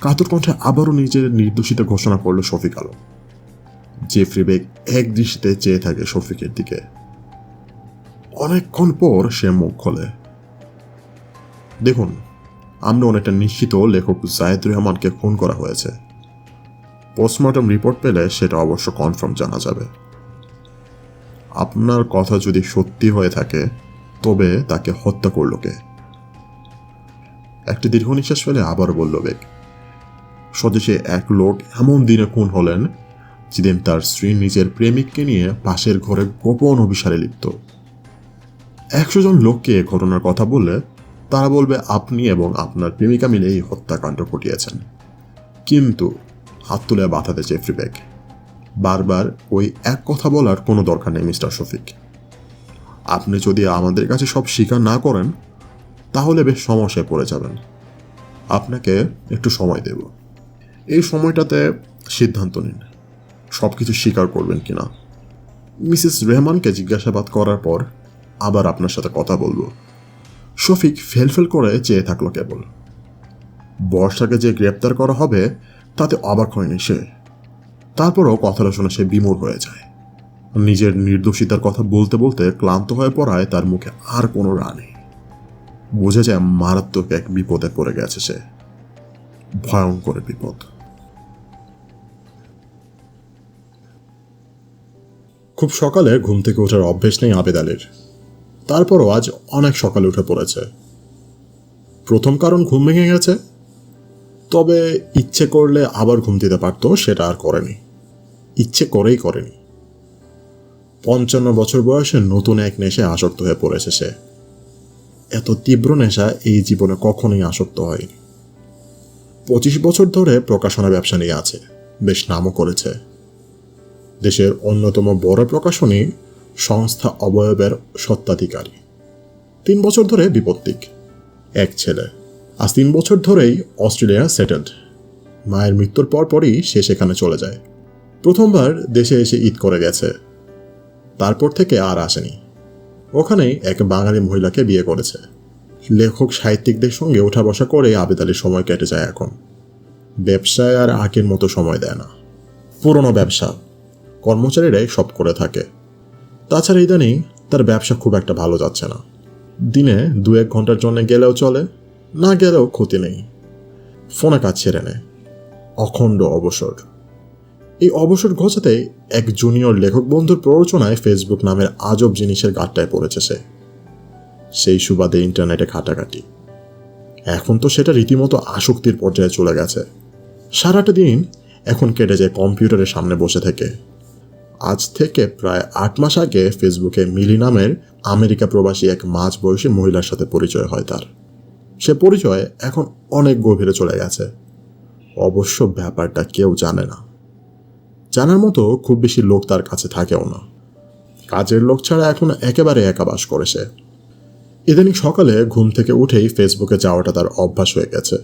কাতর কণ্ঠে আবারও নিজের নির্দোষিতা ঘোষণা করল শফিক আলম। জেফরি বেগ এক দৃষ্টিতে চেয়ে থাকে শফিকের দিকে। অনেকক্ষণ পর সে মুখ খোলে। দেখুন, আমরা অনেকটা নিশ্চিত লেখক জায়েদুর রহমানকে খুন করা হয়েছে। পোস্টমর্টম রিপোর্ট পেলে সেটা অবশ্য কনফার্ম জানা যাবে। আপনার কথা যদি সত্যি হয়ে থাকে তবে তাকে হত্যা করল কে? একটি দীর্ঘ নিঃশ্বাস ফেলে আবার বলল বেগ। স্বদেশে এক লোক এমন দিনে খুন হলেন যেদিন তার স্ত্রী নিজের প্রেমিককে নিয়ে পাশের ঘরে গোপন অভিসারে লিপ্ত। 100 জন লোককে ঘটনার কথা বললে তারা বলবে আপনি এবং আপনার প্রেমিকা মিলে এই হত্যাকাণ্ড ঘটিয়েছেন। কিন্তু হাত তুলে বাঁধাতে জেফরি বেগ। বারবার ওই এক কথা বলার কোনো দরকার নেই মিস্টার শফিক। আপনি যদি আমাদের কাছে সব স্বীকার না করেন তাহলে বেশ সমস্যায় পড়ে যাবেন। আপনাকে একটু সময় দেব। এই সময়টাতে সিদ্ধান্ত নিন সব কিছু স্বীকার করবেন কিনা। মিসেস রেহমানকে জিজ্ঞাসাবাদ করার পর আবার আপনার সাথে কথা বলবো। শফিক ফেলফেল করে চেয়ে থাকলো কেবল। বর্ষাকে যে গ্রেপ্তার করা হবে তাতে অবাক হয়নি সে। তারপরও কথাটা শুনে সে বিমূঢ় হয়ে যায়। নিজের নির্দোষিতার কথা বলতে বলতে ক্লান্ত হয়ে পড়ায় তার মুখে আর কোনো রা নেই। বোঝা যায় মারাত্মক এক বিপদে পড়ে গেছে সে, ভয়ঙ্কর বিপদ। খুব সকালে ঘুম থেকে ওঠার অভ্যেস নেই আবেদ আলীর। তারপরও আজ অনেক সকালে উঠে পড়েছে। প্রথম কারণ ঘুম ভেঙে গেছে, তবে ইচ্ছে করলে আবার ঘুম দিতে পারত, সেটা আর করেনি। ইচ্ছে করেই করেনি। 55 বছর বয়সে নতুন এক নেশায় আসক্ত হয়ে পড়েছে সে। এত তীব্র নেশা এই জীবনে কখনোই আসক্ত হয়নি। 25 বছর ধরে প্রকাশনা ব্যবসা নিয়ে আছে, বেশ নামও করেছে। দেশের অন্যতম বড় প্রকাশনী সংস্থা অবয়বের স্বত্বাধিকারী। 3 বছর ধরে বিপত্তিক। এক ছেলে। আজ 3 বছর ধরেই অস্ট্রেলিয়া সেটেলড। মায়ের মৃত্যুর পরপরই সে সেখানে চলে যায়। প্রথমবার দেশে এসে ঈদ করে গেছে, তারপর থেকে আর আসেনি। ওখানেই এক বাঙালি মহিলাকে বিয়ে করেছে। লেখক সাহিত্যিকদের সঙ্গে ওঠা বসা করে আবেদ আলীর সময় কেটে যায় এখন। ব্যবসায় আর আগের মতো সময় দেয় না। পুরনো ব্যবসা, কর্মচারীরাই সব করে থাকে। তাছাড়া ইদানিং তার ব্যবসা খুব একটা ভালো যাচ্ছে না। দিনে 2-1 ঘন্টার জন্য গেলেও চলে, না গেলেও ক্ষতি নেই। ফোনে কাজ ছেড়ে নেয়। অখণ্ড অবসর। এই অবসর ঘোচাতে এক জুনিয়র লেখক বন্ধুর প্ররোচনায় ফেসবুক নামের আজব জিনিসের গাঁটটায় পড়েছে সে। সেই সুবাদে ইন্টারনেটে ঘাটাঘাটি। এখন তো সেটা রীতিমতো আসক্তির পর্যায়ে চলে গেছে। সারাটা দিন এখন কেটে যায় কম্পিউটারের সামনে বসে থেকে। আজ থেকে প্রায় 8 মাস আগে ফেসবুকে মিলি নামের আমেরিকা প্রবাসী এক মাঝবয়সী মহিলার সাথে পরিচয় হয় তার। সে পরিচয় এখন অনেক গভীরে চলে গেছে। অবশ্য ব্যাপারটা কেউ জানে না। জানার মতো খুব বেশি লোক তার কাছে থাকেও না। কাজের লোক ছাড়া এখন একেবারে একা বাস করে সে। ইদানিং সকালে ঘুম থেকে উঠেই ফেসবুকে যাওয়াটা তার অভ্যাস হয়ে গেছে।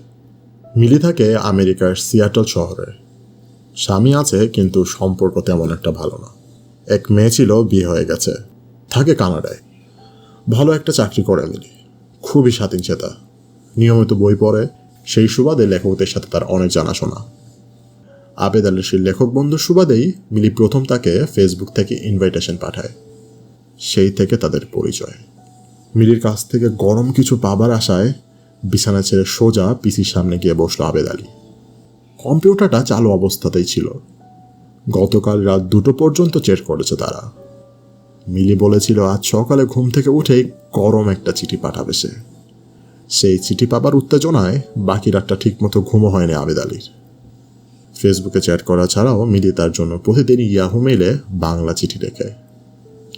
মিলি থাকে আমেরিকার সিয়াটল শহরে। স্বামী আছে, কিন্তু সম্পর্ক তেমন একটা ভালো না। এক মেয়ে ছিল, বিয়ে হয়ে গেছে, থাকে কানাডায়। ভালো একটা চাকরি করে মিলি, খুবই স্বাধীনচেতা, নিয়মিত বই পড়ে। সেই সুবাদে লেখকদের সাথে তার অনেক জানাশোনা। আবেদ আলীর সেই লেখক বন্ধুর সুবাদেই মিলি প্রথম তাকে ফেসবুক থেকে ইনভাইটেশন পাঠায়। সেই থেকে তাদের পরিচয়। মিলির কাছ থেকে গরম কিছু পাবার আশায় বিছানা ছেড়ে সোজা পিসির সামনে গিয়ে বসলো আবেদ আলী। কম্পিউটারটা চালু অবস্থাতেই ছিল। গতকাল রাত 2টো পর্যন্ত চেক করেছে তারা। মিলি বলেছিল আজ সকালে ঘুম থেকে উঠেই গরম একটা চিঠি পাঠাবে সে। সেই চিঠি পাবার উত্তেজনায় বাকি রাতটা ঠিকমতো ঘুমও হয়নি আবেদ আলীর। ফেসবুকে চ্যাট করা ছাড়াও মিলি তার জন্য প্রতিদিন ইয়াহু মেইলে বাংলা চিঠি লেখে।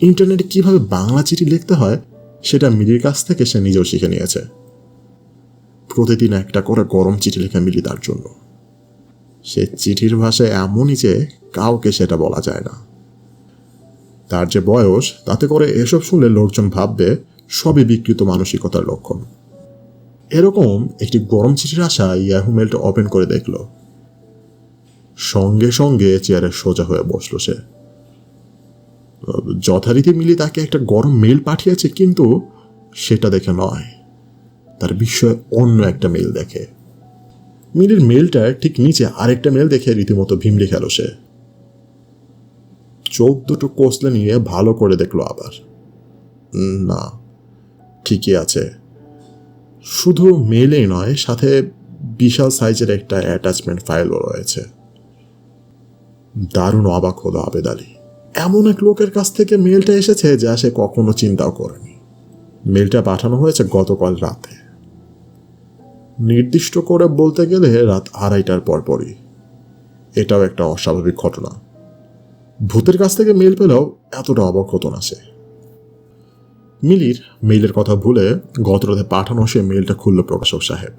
ইন্টারনেটে কিভাবে বাংলা চিঠি লিখতে হয় সেটা মিলির কাছ থেকে সে নিজেও শিখে নিয়েছে। প্রতিদিন একটা করে গরম চিঠি লেখে মিলি তার জন্য। সে চিঠির ভাষায় এমনই যে কাউকে সেটা বলা যায় না। তার যে বয়স, তাতে করে এসব শুনলে লোকজন ভাববে সবই বিকৃত মানসিকতার লক্ষণ। এরকম একটি গরম চিঠির আশা ইয়াহু মেলটা ওপেন করে দেখল। সঙ্গে সঙ্গে চেয়ারে সোজা হয়ে বসল সে। যথারীতি মিলি তাকে একটা গরম মেল পাঠিয়েছে, কিন্তু সেটা দেখে নয়, তার বিস্ময়ে অন্য একটা মেল দেখে। মিলির মেলটার ঠিক নিচে আরেকটা মেল দেখে রীতিমতো ভিমড়ে খেল সে। চোখ দুটো কষলে নিয়ে ভালো করে দেখলো আবার। না, ঠিকই আছে। শুধু মেলেই নয়, সাথে বিশাল সাইজের একটা অ্যাটাচমেন্ট ফাইলও রয়েছে। দারুণ অবাক হলো আবেদ আলী। এমন এক লোকের কাছ থেকে মেলটা এসেছে যা সে কখনো চিন্তাও করেনি। মেলটা পাঠানো হয়েছে গতকাল রাতে, নির্দিষ্ট করে বলতে গেলে রাত 2:30টার পরপরই। এটাও একটা অস্বাভাবিক ঘটনা। ভূতের কাছ থেকে মেল পেলেও এতটা অবাক হতো না সে। মিলির মেইলের কথা ভুলে গত রাতে পাঠানো সে মেলটা খুলল প্রকাশক সাহেব।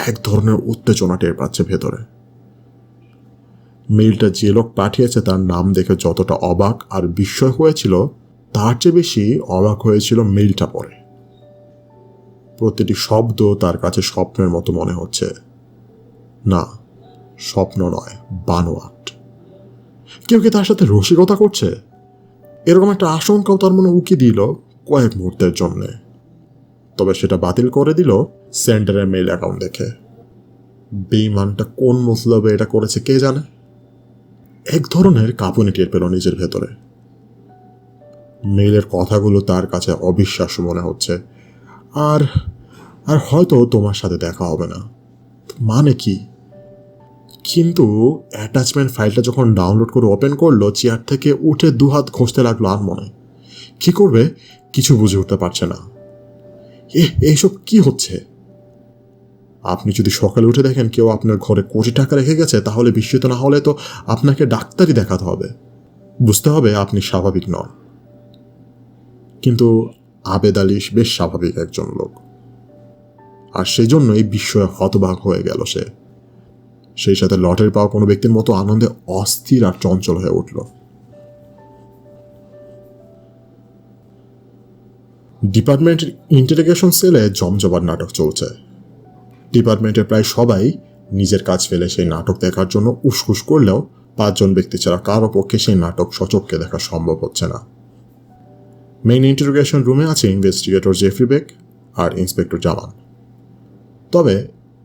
এক ধরনের উত্তেজনা টের পাচ্ছে ভেতরে। মেইলটা যে লোক পাঠিয়েছে তার নাম দেখে যতটা অবাক আর বিস্ময় হয়েছিল, তার চেয়ে বেশি অবাক হয়েছিল মেইলটা পড়ে। প্রতিটি শব্দ তার কাছে স্বপ্নের মতো মনে হচ্ছে। না, স্বপ্ন নয়, বানোয়াট। কেউ কি তার সাথে রসিকতা করছে? এরকম একটা আশঙ্কাও তার মনে উকি দিল কয়েক মুহূর্তের জন্যে। তবে সেটা বাতিল করে দিল সেন্টারের মেইল অ্যাকাউন্ট দেখে। বেঈমানটা কোন মতলবে এটা করেছে কে জানে। এক ধরনের কাঁপুনি টের পেল নিজের ভেতরে। মেইলের কথাগুলো তার কাছে অবিশ্বাস্য মনে হচ্ছে। আর আর হয়তো তোমার সাথে দেখা হবে না, মানে কি? কিন্তু অ্যাটাচমেন্ট ফাইলটা যখন ডাউনলোড করে ওপেন করলো, চেয়ার থেকে উঠে দুহাত ঘষতে লাগলো আর মনে। কি করবে কিছু বুঝে উঠতে পারছে না। এইসব কি হচ্ছে? আপনি যদি সকালে উঠে দেখেন কেউ আপনার ঘরে কোটি টাকা রেখে গেছে, তাহলে বিস্মিত না হলে তো আপনাকে ডাক্তারই দেখাতে হবে। বুঝতে হবে আপনি স্বাভাবিক নন। কিন্তু আবেদ আলী বেশ স্বাভাবিক একজন লোক, আর সেই জন্যই বিস্ময়ে হতবাক হয়ে গেল সে। সেই সাথে লটারি পাওয়া কোনো ব্যক্তির মতো আনন্দে অস্থির আর চঞ্চল হয়ে উঠল। ডিপার্টমেন্টের ইন্টারোগেশন সেলে জমজমাট নাটক চলছে। ডিপার্টমেন্টের প্রায় সবাই নিজের কাজ ফেলে সেই নাটক দেখার জন্য উসকুস করলেও 5 জন ব্যক্তি ছাড়া কারো পক্ষে সেই নাটক সচক্ষে দেখা সম্ভব হচ্ছে না। মেইন ইন্টারোগেশন রুমে আছে ইনভেস্টিগেটর জেফরি বেক আর ইন্সপেক্টর জামান। তবে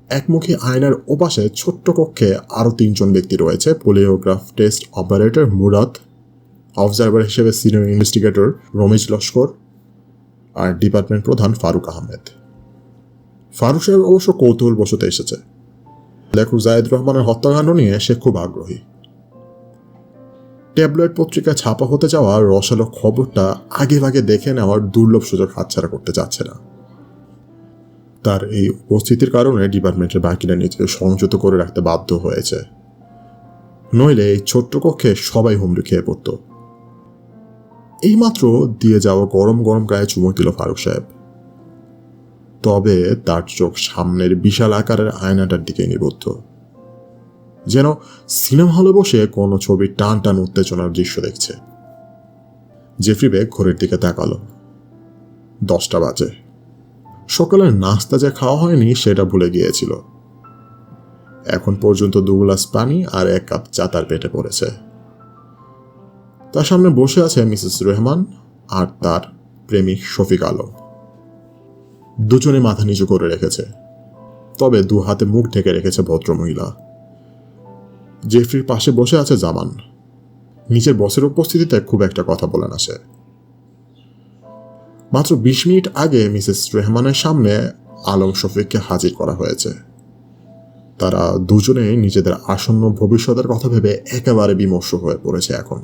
একমুখী আয়নার ওপাশে ছোট্ট কক্ষে আরও 3 জন ব্যক্তি রয়েছে। পলিওগ্রাফ টেস্ট অপারেটর মুরাদ, অবজারভার হিসেবে সিনিয়র ইনভেস্টিগেটর রমেশ লস্কর আর ডিপার্টমেন্ট প্রধান ফারুক আহমেদ। ফারুক সাহেব অবশ্য কৌতূহল বশতে এসেছে। লেখক জায়েদ রহমানের হত্যাকাণ্ড নিয়ে সে খুব আগ্রহী। ট্যাবলয়েড পত্রিকা ছাপা হতে যাওয়া রসালো খবরটা আগে ভাগে দেখে নেওয়ার দুর্লভ সুযোগ হাতছাড়া করতে চাচ্ছে না। তার এই উপস্থিতির কারণে ডিপার্টমেন্টের বাকিরা নিজেকে সংযত করে রাখতে বাধ্য হয়েছে, নইলে এই ছোট্ট কক্ষে সবাই হুমড়ি খেয়ে পড়ত। এইমাত্র দিয়ে যাওয়া গরম গরম গায়ে চুমুক দিল ফারুক সাহেব। তবে তার চোখ সামনের বিশাল আকারের আয়নাটার দিকে নিবদ্ধ, যেন সিনেমা হলে বসে কোনো ছবির টান টান উত্তেজনার দৃশ্য দেখছে। জেফরি বেক ঘড়ির দিকে তাকালো। 10টা বাজে। সকালের নাস্তা যে খাওয়া হয়নি সেটা ভুলে গিয়েছিল। এখন পর্যন্ত 2 গ্লাস পানি আর 1 কাপ চা তার পেটে পড়েছে। তার সামনে বসে আছে মিসেস রহমান আর তার প্রেমিক শফিক আলম। দুজনে মাথা নিচু করে রেখেছে, তবে 2 হাতে মুখ ঢেকে রেখেছে ভদ্রমহিলা। জেফরির পাশে বসে আছে জামান। নিজের বসের উপস্থিতিতে খুব একটা কথা বলে না সে। মাত্র 20 মিনিট আগে মিসেস রহমানের সামনে আলম শফিককে হাজির করা হয়েছে। তারা দুজনেই নিজেদের আসন্ন ভবিষ্যতের কথা ভেবে একেবারে বিমর্ষ হয়ে পড়েছে এখন।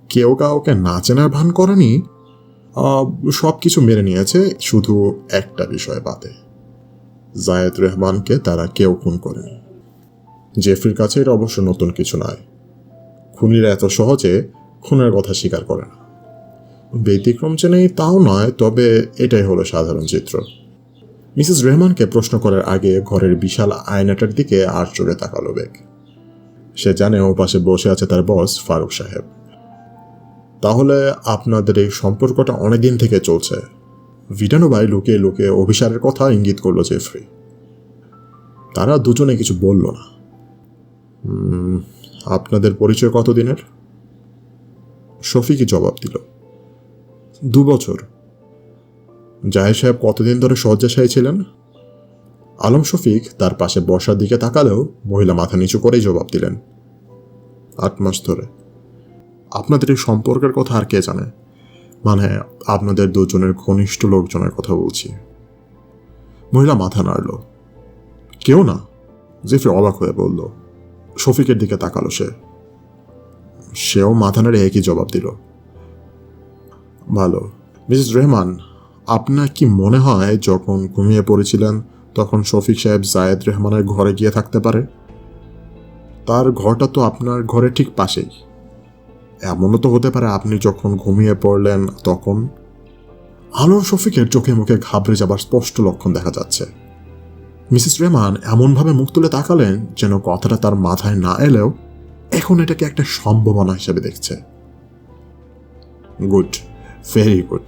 কেউ কাউকে না চেনার ভান করেনি, সবকিছু মেনে নিয়েছে, শুধু একটা বিষয় বাদে। জায়েদ রহমানকে তারা কেউ খুন করেনি। জেফরির কাছে এটা অবশ্য নতুন কিছু নয়। খুনিরা এত সহজে খুনের কথা স্বীকার করে না। ব্যতিক্রম যে নেই তাও নয়, তবে এটাই হলো সাধারণ চিত্র। মিসেস রহমানকে প্রশ্ন করার আগে ঘরের বিশাল আয়নাটার দিকে আর চোখে তাকালো বেগ। সে জানে ও পাশে বসে আছে তার বস ফারুক সাহেব। তাহলে আপনাদের এই সম্পর্কটা অনেকদিন থেকে চলছে? ভিটানো ভাই লুকিয়ে লুকিয়ে অভিসারের কথা ইঙ্গিত করলো জেফরি। তারা দুজনে কিছু বলল না। আপনাদের পরিচয় কতদিনের? শফিকই জবাব দিল, 2 বছর। জাহেদ সাহেব কতদিন ধরে শয্যাশায়ী ছিলেন? আলম শফিক তার পাশে বসার দিকে তাকালেও মহিলা মাথা নিচু করেই জবাব দিলেন, 8 মাস ধরে। আপনাদের এই সম্পর্কের কথা আর কে জানে? মানে আপনাদের দুজনের ঘনিষ্ঠ লোকজনের কথা বলছি। মহিলা মাথা নাড়ল। কেউ না। জেফরি অবাক হয়ে বলল। শফিকের দিকে তাকালো সেও মাথা নাড়ে একই জবাব দিল। ভালো। মিসেস রহমান, আপনার কি মনে হয় যখন ঘুমিয়ে পড়েছিলেন তখন শফিক সাহেব জায়েদ রহমানের ঘরে গিয়ে থাকতে পারে? তার ঘরটা তো আপনার ঘরের ঠিক পাশেই। এমনও তো হতে পারে আপনি যখন ঘুমিয়ে পড়লেন তখন। আলম শফিকের চোখে মুখে ঘাবড়ে যাবার স্পষ্ট লক্ষণ দেখা যাচ্ছে। মিসেস রহমান এমনভাবে মুখ তুলে তাকালেন যেন কথাটা তার মাথায় না এলেও এখন এটাকে একটা সম্ভাবনা হিসেবে দেখছে। Good, very good.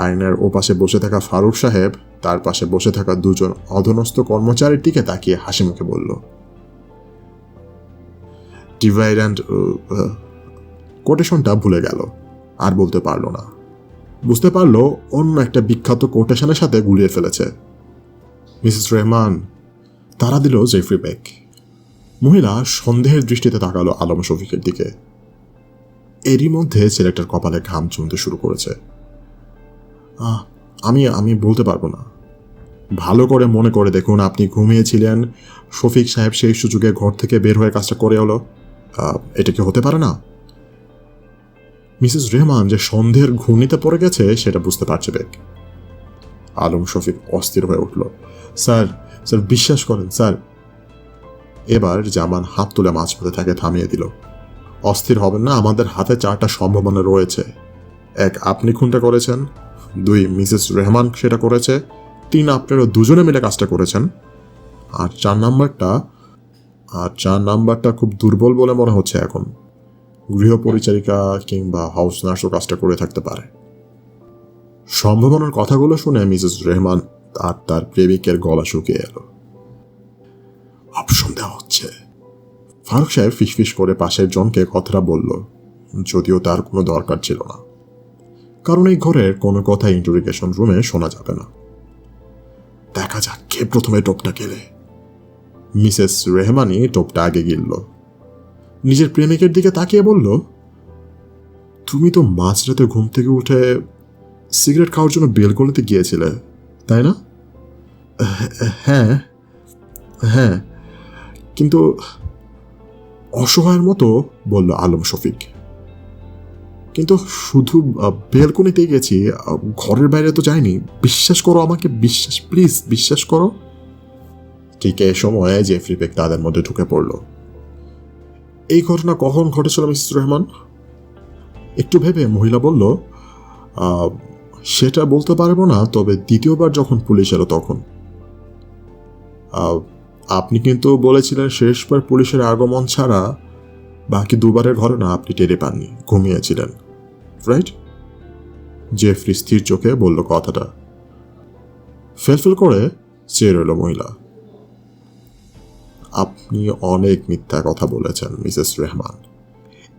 আয়নার ওপাশে বসে থাকা ফারুক সাহেব তার পাশে বসে থাকা দুজন অধনস্থ কর্মচারীর দিকে তাকিয়ে হাসি মুখে বলল, ডিভাইড অ্যান্ড কোটেশনটা ভুলে গেল, আর বলতে পারল না। বুঝতে পারলো অন্য একটা বিখ্যাত কোটেশনের সাথে গুলিয়ে ফেলেছে। মিসেস রহমান, তারা দিল জেফরি বেক। মহিলা সন্দেহের দৃষ্টিতে তাকালো আলম শফিকের দিকে। এরই মধ্যে ছেলেটার কপালে ঘাম জমতে শুরু করেছে। আমি বলতে পারবো না। ভালো করে মনে করে দেখুন, আপনি ঘুমিয়েছিলেন, শফিক সাহেব সেই সুযোগে ঘর থেকে বের হয়ে কাজটা করে হলো। এটা কি হতে পারে না? মিসেস রহমান যে সন্দেহের ঘূর্ণিতে পড়ে গেছে সেটা বুঝতে পারছে বেগ। আলম শফিক অস্থির হয়ে উঠল। স্যার, বিশ্বাস করেন স্যার। এবার জামান হাত তুলে মাঝপথে তাকে থামিয়ে দিল। অস্থির হবেন না, আমাদের হাতে 4টা সম্ভাবনা রয়েছে। 1, আপনি খুনটা করেছেন। 2, মিসেস রহমান সেটা করেছে। 3, আপনারা দুজনে মিলে কাজটা করেছেন। আর 4 নাম্বারটা খুব দুর্বল বলে মনে হচ্ছে এখন। গৃহ পরিচারিকা কিংবা হাউস নার্সও কাজটা করে থাকতে পারে। সম্ভাবনার কথাগুলো শুনে মিসেস রহমান আর তার প্রেমিকের গলা শুকিয়ে এলো। অপশন দেওয়া হচ্ছে। ফারুক সাহেব ফিসফিস করে পাশের জনকে কথাটা বলল, যদিও তার কোনো দরকার ছিল না, কারণ এই ঘরের কোনো কথা ইন্টারোগেশন রুমে শোনা যাবে না। দেখা যাক কে প্রথমে টোপটা গেলে। মিসেস রেহমানি টোপটা আগে গিলল। নিজের প্রেমিকের দিকে তাকিয়ে বলল, তুমি তো মাঝরাতে ঘুম থেকে উঠে সিগারেট খাওয়ার জন্য বেলকনিতে গিয়েছিলে, তাই না? হ্যাঁ হ্যাঁ, কিন্তু অসহায়ের মতো বলল আলম শফিক। কিন্তু শুধু বেলকনিতে গেছি, ঘরের বাইরে তো যাইনি। বিশ্বাস করো আমাকে, প্লিজ বিশ্বাস করো। ঠিক এই সময়ে জেফরি বেক তাদের মধ্যে ঢুকে পড়ল। এই ঘটনা কখন ঘটেছিল মিসেস রহমান? একটু ভেবে মহিলা বলল, সেটা বলতে পারবো না, তবে দ্বিতীয়বার যখন পুলিশ এলো তখন। আপনি কিন্তু বলেছিলেন শেষবার পুলিশের আগমন ছাড়া বাকি 2বারের ঘটনা আপনি টেরে পাননি, ঘুমিয়েছিলেন, রাইট? জেফরি স্থির চোখে বলল কথাটা। ফেলফেল করে চেয়ে রইল মহিলা। আপনি অনেক মিথ্যা কথা বলেছেন মিসেস রহমান।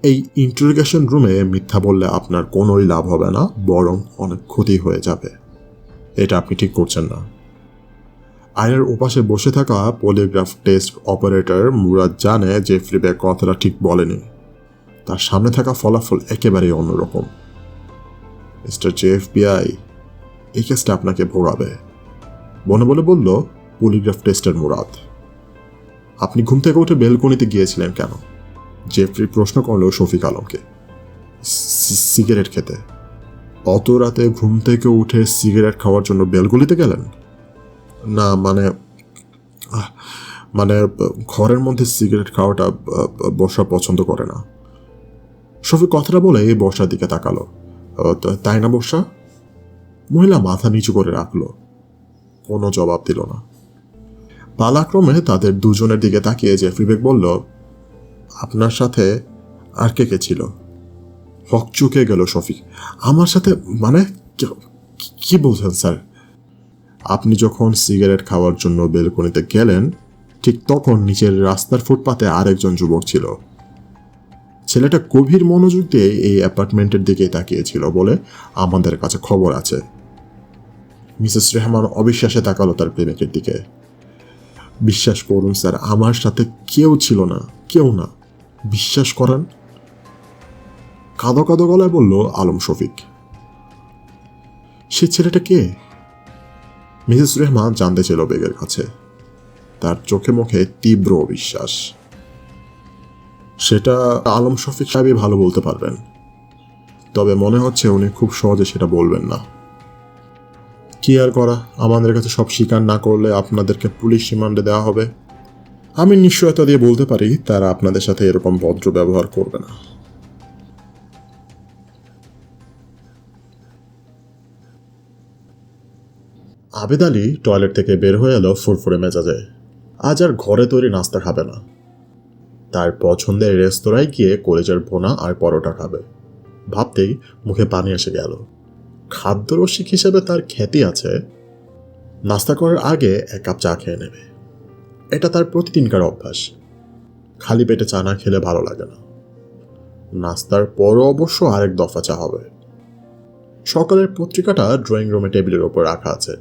এই ইন্টারোগেশন রুমে মিথ্যা বললে আপনার কোনোই লাভ হবে না, বরং অনেক ক্ষতি হয়ে যাবে। এটা আপনি ঠিক করছেন না। আয়নার ওপাশে বসে থাকা পলিগ্রাফ টেস্ট অপারেটর মুরাদ জানে জেফরি বেক কথাটা ঠিক বলেনি। তার সামনে থাকা ফলাফল একেবারেই অন্যরকম। মিস্টার জেএফবিআই, এই কেসটা আপনাকে ভোগাবে। মনে বলে বলল, পলিগ্রাফ টেস্টের মুরাদ। আপনি ঘুম থেকে উঠে বেলকনিতে গিয়েছিলেন কেন? জেফরি প্রশ্ন করল শফিক আলমকে। সিগারেট খেতে। অত রাতে ঘুম থেকে উঠে সিগারেট খাওয়ার জন্য বেলকনিতে গেলেন? না, মানে ঘরের মধ্যে সিগারেট খাওয়াটা বর্ষা পছন্দ করে না। শফিক কথাটা বলে বর্ষার দিকে তাকালো। তাই না বর্ষা? মহিলা মাথা নিচু করে রাখলো, কোনো জবাব দিল না। পালাক্রমে তাদের দুজনের দিকে তাকিয়ে জেফরি বেগ বলল, আপনার সাথে আর কে কে ছিল? হকচুকে গেল শফিক। আমার সাথে মানে কি বলছেন স্যার? আপনি যখন সিগারেট খাওয়ার জন্য বেলকনিতে গেলেন ঠিক তখন নিচের রাস্তার ফুটপাতে আরেকজন যুবক ছিল। ছেলেটা গভীর মনোযোগ দিয়ে এই অ্যাপার্টমেন্টের দিকে তাকিয়েছিল বলে আমাদের কাছে খবর আছে। মিসেস রেহমান অবিশ্বাসে তাকালো তার প্রেমিকের দিকে। বিশ্বাস করুন স্যার, আমার সাথে কেউ ছিল না, কেউ না, বিশ্বাস করেন। কাঁদো কাঁদো গলায় বলল আলম শফিক। সে ছেলেটা কে? মিসেস রেহমান জানতে ছিল বেগের কাছে। তার চোখে মুখে তীব্র অবিশ্বাস। সেটা আলম শফিক সাহেবই ভালো বলতে পারবেন, তবে মনে হচ্ছে উনি খুব সহজে সেটা বলবেন না। কি আর করা, আমাদের কাছে সব স্বীকার না করলে আপনাদেরকে পুলিশ রিমান্ডে দেওয়া হবে। আমি নিশ্চয়তা দিয়ে বলতে পারি তারা আপনাদের সাথে এরকম ভদ্র ব্যবহার করবে না। আবেদ আলী টয়লেট থেকে বের হয়ে এলো ফুরফুরে মেজাজে। আজ আর ঘরে তৈরি নাস্তা খাবে না। তার পছন্দের রেস্তোরাঁয় গিয়ে কলেজের ভোনা আর পরোটা খাবে। ভাবতেই মুখে পানি এসে গেল। খাদ্যরসিক হিসেবে তার খ্যাতি আছে। নাস্তা করার আগে 1 কাপ চা খেয়ে নেবে, এটা তার প্রতিদিনকার অভ্যাস। খালি পেটে চা না খেলে ভালো লাগে না। নাস্তার পরও অবশ্য আরেক দফা চা হবে। সকালের পত্রিকাটা ড্রয়িং রুমে টেবিলের ওপর রাখা আছে।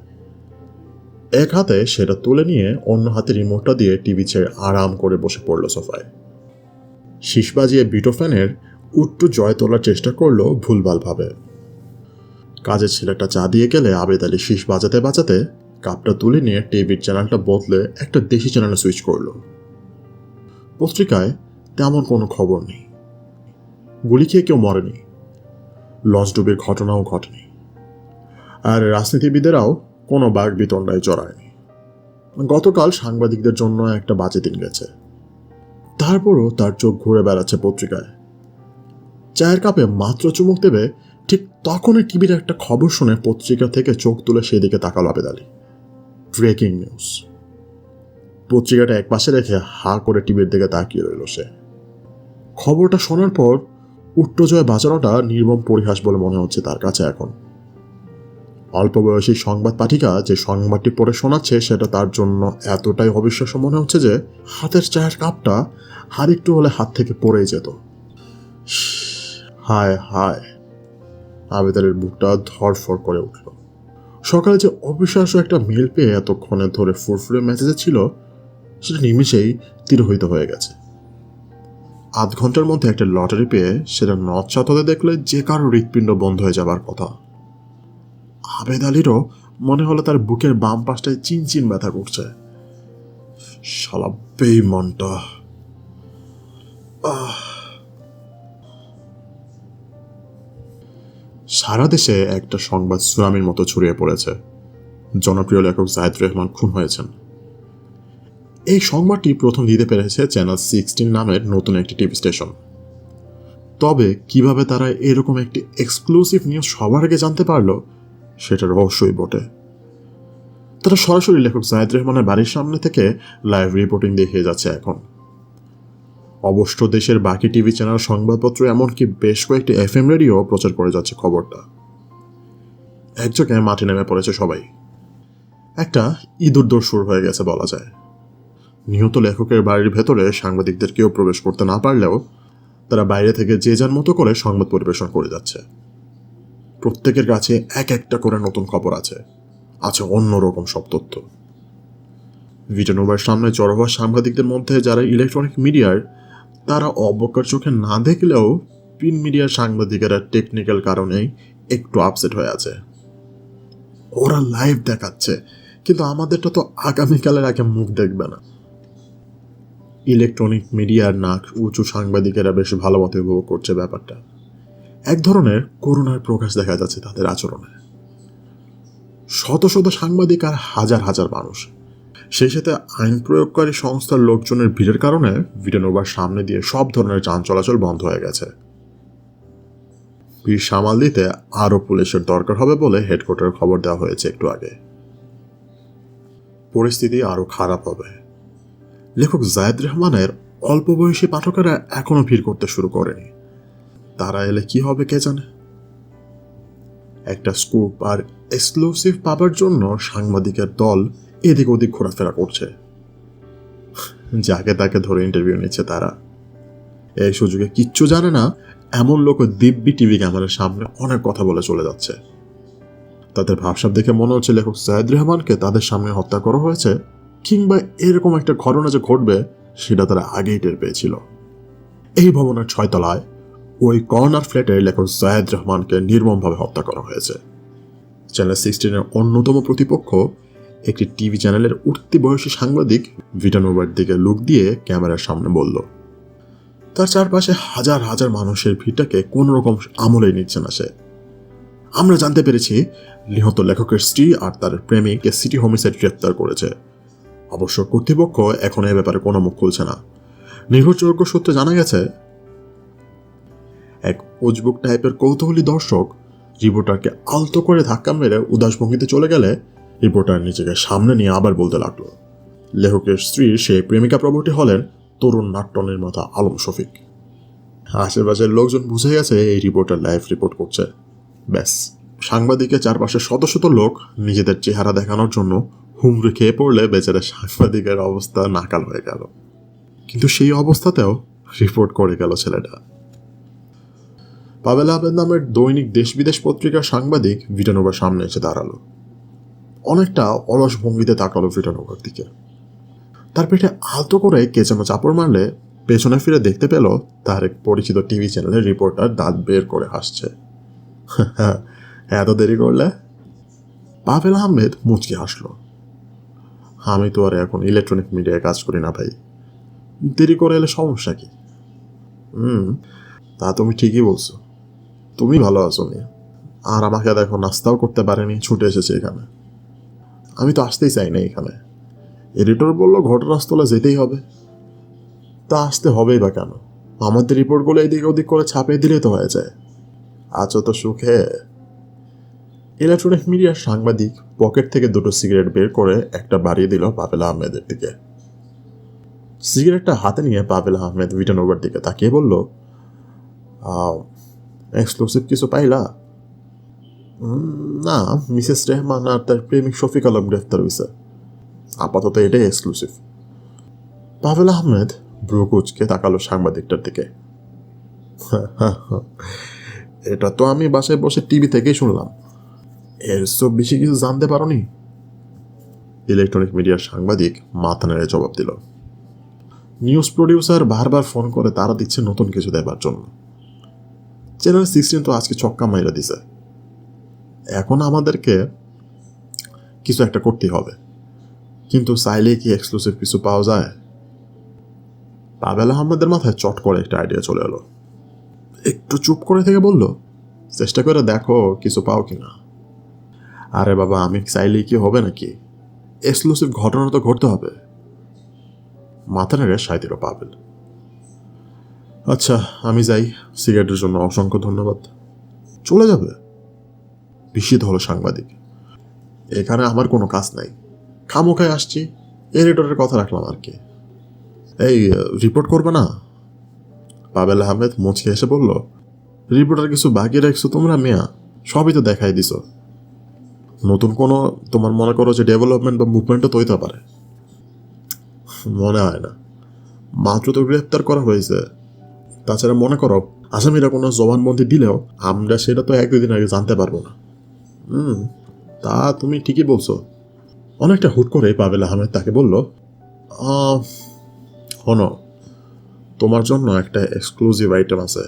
এক হাতে সেটা তুলে নিয়ে অন্য হাতে রিমোটটা দিয়ে টিভি ছেড়ে আরাম করে বসে পড়ল সোফায়। শীষ বাজিয়ে বিটোফেনের উট্টু জয় তোলার চেষ্টা করলো ভুলভালভাবে। কাজের ছেলেটা চা দিয়ে গেলে আবেদ আলী শীষ বাজাতে বাজাতে কাপটা তুলে নিয়ে টিভির চ্যানেলটা বদলে একটা দেশি চ্যানেলে সুইচ করলো। পত্রিকায় তেমন কোনো খবর নেই। গুলি খেয়ে কেউ মরেনি, লঞ্চ ডুবির ঘটনাও ঘটেনি, আর রাজনীতিবিদেরাও কোনো বাঘ বিতণ্ডায় জড়ায়নি। গতকাল সাংবাদিকদের জন্য একটা বাজে দিন গেছে। তারপরও তার চোখ ঘুরে বেড়াচ্ছে পত্রিকায়। চায়ের কাপে মাত্র চুমুক দেবে ঠিক তখনই টিভির একটা খবর শুনে পত্রিকা থেকে চোখ তুলে সেদিকে তাকালো আবেদ আলী। Breaking news. পত্রিকাটা একপাশে রেখে হা করে টিভির দিকে তাকিয়ে রইল সে। খবরটা শোনার পর উট্টজয় বাঁচানোটা নির্মম পরিহাস বলে মনে হচ্ছে তার কাছে এখন। অল্প বয়সী সংবাদ পাঠিকা যে সংবাদটি পড়ে শোনাচ্ছে সেটা তার জন্য এতটাই অবিশ্বাস্য মনে হচ্ছে যে হাতের চায়ের কাপটা আর একটু হলে হাত থেকে পড়েই যেত। হায় হায়, আবেদ আলীর বুকটা ধড়ফড় করে উঠল। সকালে যে অবিশ্বাস্য একটা মেল পেয়ে এতক্ষণে ধরে ফুরফুরে মেসেজে ছিল সেটা নিমিষেই তিরোহিত হয়ে গেছে। আধ ঘন্টার মধ্যে একটা লটারি পেয়ে সেটা নচ্ছাত হতে দেখলে যে কারো হৃৎপিণ্ড বন্ধ হয়ে যাবার কথা। আবেদ আলীরও মনে হলো তার বুকের বাম পাশটায় চিনচিন ব্যথা করছে। শালা বেঈমানটা। সারা দেশে একটা সংবাদ সুনামির মতো ছড়িয়ে পড়েছে। জনপ্রিয় লেখক জায়েদ রহমান খুন হয়েছেন। এই সংবাদটি প্রথম দিতে পেরেছে চ্যানেল 16 নামের নতুন একটি টিভি স্টেশন। তবে কিভাবে তারা এরকম একটি এক্সক্লুসিভ নিউজ সবার আগে জানতে পারলো সেটা রহস্যই বটে। তারা সরাসরি লেখক জায়েদ রহমানের বাড়ির সামনে থেকে লাইভ রিপোর্টিং দেখিয়ে যাচ্ছে এখন। অবশ্য দেশের বাকি টিভি চ্যানেল, সংবাদপত্র, এমনকি বেশ কয়েকটি FM রেডিও প্রচার করে যাচ্ছে খবরটা। একযোগে মাঠে নেমে পড়েছে সবাই। একটা ইঁদুরদৌড় শুরু হয়ে গেছে বলা যায়। নিহত লেখকের বাড়ির ভেতরে সাংবাদিকদের কেউ প্রবেশ করতে না পারলেও তারা বাইরে থেকে যে যার মতো করে সংবাদ পরিবেশন করে যাচ্ছে। প্রত্যেকের কাছে এক একটা করে নতুন খবর আছে অন্যরকম সব তথ্য। ভিটানোভার সামনে জড়ো হওয়া সাংবাদিকদের মধ্যে যারা ইলেকট্রনিক মিডিয়ার, তারা অবকার চোখে না দেখলেও প্রিন্ট মিডিয়ার সাংবাদিকেরা টেকনিক্যাল কারণেই একটু আপসেট হয়ে আছে। ওরা লাইভ দেখাচ্ছে কিন্তু আমাদেরটা তো আগামীকালের আগে মুখ দেখবে না। ইলেকট্রনিক মিডিয়ার নাক উঁচু সাংবাদিকেরা বেশ ভালো মতো উপভোগ করছে ব্যাপারটা। এক ধরনের করুণার প্রকাশ দেখা যাচ্ছে তাদের আচরণে। শত শত সাংবাদিক আর হাজার হাজার মানুষ, সেই সাথে আইন প্রয়োগকারী সংস্থার লোকজনের ভিড়ের কারণে ভিটানোভার সামনে দিয়ে সব ধরনের যান চলাচল বন্ধ হয়ে গেছে। ভিড় সামাল দিতে আরও পুলিশের দরকার হবে বলে হেডকোয়ার্টারে খবর দেওয়া হয়েছে একটু আগে। পরিস্থিতি আরও খারাপ হবে। লেখক জায়েদ রহমানের অল্প বয়সী পাঠকেরা এখনো ভিড় করতে শুরু করেনি। তারা এলে কি হবে কে জানে। একটা স্কুপ আর এক্সক্লুসিভ পাবার জন্য সাংবাদিকের দল এদিক ওদিক ঘোরাফেরা করছে। যাকে তাকে ধরে ইন্টারভিউ নিচ্ছে তারা। এই সুযোগে কিচ্ছু জানে না এমন লোক দিব্যি টিভি ক্যামেরার সামনে অনেক কথা বলে চলে যাচ্ছে। তাদের ভাবসাব দেখে মনে হচ্ছে লেখক জায়েদ রহমানকে তাদের সামনে হত্যা করা হয়েছে, কিংবা এরকম একটা ঘটনা যে ঘটবে সেটা তারা আগেই টের পেয়েছিল। এই ভবনের 6 তলায় ওই কর্নার ফ্ল্যাটে লেখক জায়েদ রহমানকে নির্মমভাবে হত্যা করা হয়েছে। চ্যানেল 16-এর অন্যতম প্রতিপক্ষ একটি টিভি চ্যানেলের উঠতি বয়সী সাংবাদিক ভিটানোভার দিকে লুক দিয়ে ক্যামেরার সামনে বলল। তার চারপাশে হাজার হাজার মানুষের ভিড়টাকে কোনো রকম আমলেই নিচ্ছে না সে। আমরা জানতে পেরেছি নিহত লেখকের স্ত্রী আর তার প্রেমিককে সিটি হোমিসাইড গ্রেপ্তার করেছে। অবশ্য কর্তৃপক্ষ এখন এ ব্যাপারে কোনো মুখ খুলছে না। নির্ভরযোগ্য সূত্রে জানা গেছে এক উজবুক টাইপের কৌতূহলী দর্শক রিপোর্টারকে আলতো করে ধাক্কা মেরে উদাস ভঙ্গিতে চলে গেলে রিপোর্টার নিজেকে সামনে নিয়ে আবার বলতে লাগলো। লেখকের স্ত্রীর সেই প্রেমিকা প্রভুটি হলেন তরুণ নাট্য নির্মাতা আলম শফিক। আশেপাশের লোকজন বুঝে গেছে এই রিপোর্টার লাইভ রিপোর্ট করছে। ব্যাস, সাংবাদিকের চারপাশে শত শত লোক নিজেদের চেহারা দেখানোর জন্য হুমড়ি খেয়ে পড়লে বেচারা সাংবাদিকের অবস্থা নাকাল হয়ে গেল। কিন্তু সেই অবস্থাতেও রিপোর্ট করে গেল ছেলেটা। পাভেল আহমেদ নামের দৈনিক দেশ বিদেশ পত্রিকার সাংবাদিক ভিটানোভার সামনে এসে দাঁড়ালো। অনেকটা অলস ভঙ্গিতে তাকালো ভিটানোভার দিকে। তার পেটে আলতো করে কে যেন চাপড় মারলে পেছনে ফিরে দেখতে পেল তার এক পরিচিত টিভি চ্যানেলের রিপোর্টার দাঁত বের করে হাসছে। এত দেরি করলে? পাভেল আহমেদ মুচকি হাসলো। আমি তো আর এখন ইলেকট্রনিক মিডিয়ায় কাজ করি না ভাই, দেরি করে এলে সমস্যা কি? তা তুমি ঠিকই বলছো। তুমি ভালো আছো নি, আর আমাকে দেখো নাস্তাও করতে পারেনি, ছুটে এসেছে এখানে। আমি তো আসতেই চাই না এখানে। এডিটর বললো ঘটনাস্থলে যেতেই হবে। তা আসতে হবেই বা কেন? আমাদের রিপোর্টগুলো এদিক ওদিক করে ছাপিয়ে দিলেই তো হয়ে যায়। আছো তো সুখে। ইলেকট্রনিক মিডিয়ার সাংবাদিক পকেট থেকে 2টো সিগারেট বের করে একটা বাড়িয়ে দিল পাভেল আহমেদের দিকে। সিগারেটটা হাতে নিয়ে পাভেল আহমেদ ভিটানোভার দিকে তাকিয়ে বলল, এক্সক্লুসিভ কিছু পাইলা? না, মিসেস রেহমান আর তার প্রেমিক শফিক আলম গ্রেফতার হয়েছে। আপাতত এটাই এক্সক্লুসিভ। পাভেল আহমেদ ব্রুকুচকে তাকালো সাংবাদিকটার দিকে। এটা তো আমি বাসায় বসে টিভি থেকেই শুনলাম, এর সব বেশি কিছু জানতে পারোনি? ইলেকট্রনিক মিডিয়ার সাংবাদিক মাথা নেড়ে জবাব দিল। নিউজ প্রডিউসার বারবার ফোন করে তারা দিচ্ছে নতুন কিছু দেবার জন্য। চ্যানেল 16 তো আজকে ছক্কা মাইরা দিছে। এখন আমাদেরকে কিছু একটা করতেই হবে, কিন্তু চাইলেই কি এক্সক্লুসিভ কিছু পাওয়া যায়? পাভেল আহমেদের মাথায় চট করে একটা আইডিয়া চলে এলো। একটু চুপ করে থেকে বলল, চেষ্টা করে দেখো কিছু পাও কিনা। আরে বাবা, আমি চাইলেই কি হবে নাকি? এক্সক্লুসিভ ঘটনা তো ঘটতে হবে। মাথা নেড়ে সায় দিল পাভেল। আচ্ছা, আমি যাই। সিগারেটের জন্য অসংখ্য ধন্যবাদ। চলে যাবে? বিস্মিত হলো সাংবাদিক। এখানে আমার কোনো কাজ নাই, খামোখায় আসছি, এডিটরের কথা রাখলাম আর কি। এই রিপোর্ট করবে না? পাভেল আহমেদ মুচকে এসে বলল, রিপোর্টার কিছু বাকি রাখছো তোমরা মিয়া? সবই তো দেখাই দিছ। নতুন কোনো তোমার মনে করো যে ডেভেলপমেন্ট বা মুভমেন্টও তৈরি হতে পারে? মনে হয় না, মাত্র তো গ্রেফতার করা হয়েছে। তাছাড়া মনে করো আসামিরা কোনো জবানবন্দি দিলেও আমরা সেটা তো 1-2 দিন আগে জানতে পারবো না। তা তুমি ঠিকই বলছো। অনেকটা হুট করে পাভেল আহমেদ তাকে বলল, শোনো, তোমার জন্য একটা এক্সক্লুসিভ আইটেম আছে।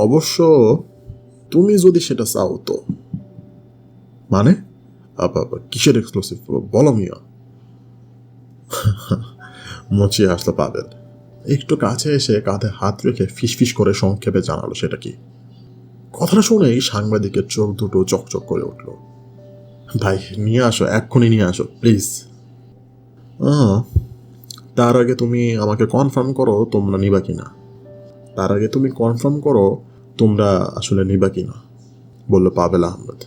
অবশ্য তুমি যদি সেটা চাও তো। মানে? কিসের এক্সক্লুসিভ বলো মিয়া। মুচিয়ে আসলো পাবেল। একটু কাছে এসে কাঁধে হাত রেখে ফিসফিস করে সংক্ষেপে জানালো সেটা কি। কথাটা শুনেই সাংবাদিকের চোখ দুটো চকচক করে উঠল। ভাই নিয়ে আসো, এক্ষুনি নিয়ে আসো প্লিজ। তার আগে তুমি আমাকে কনফার্ম করো তোমরা নিবা কিনা। তার আগে তুমি কনফার্ম করো তোমরা আসলে নিবা কিনা, বলল পাবেল আহমেদ।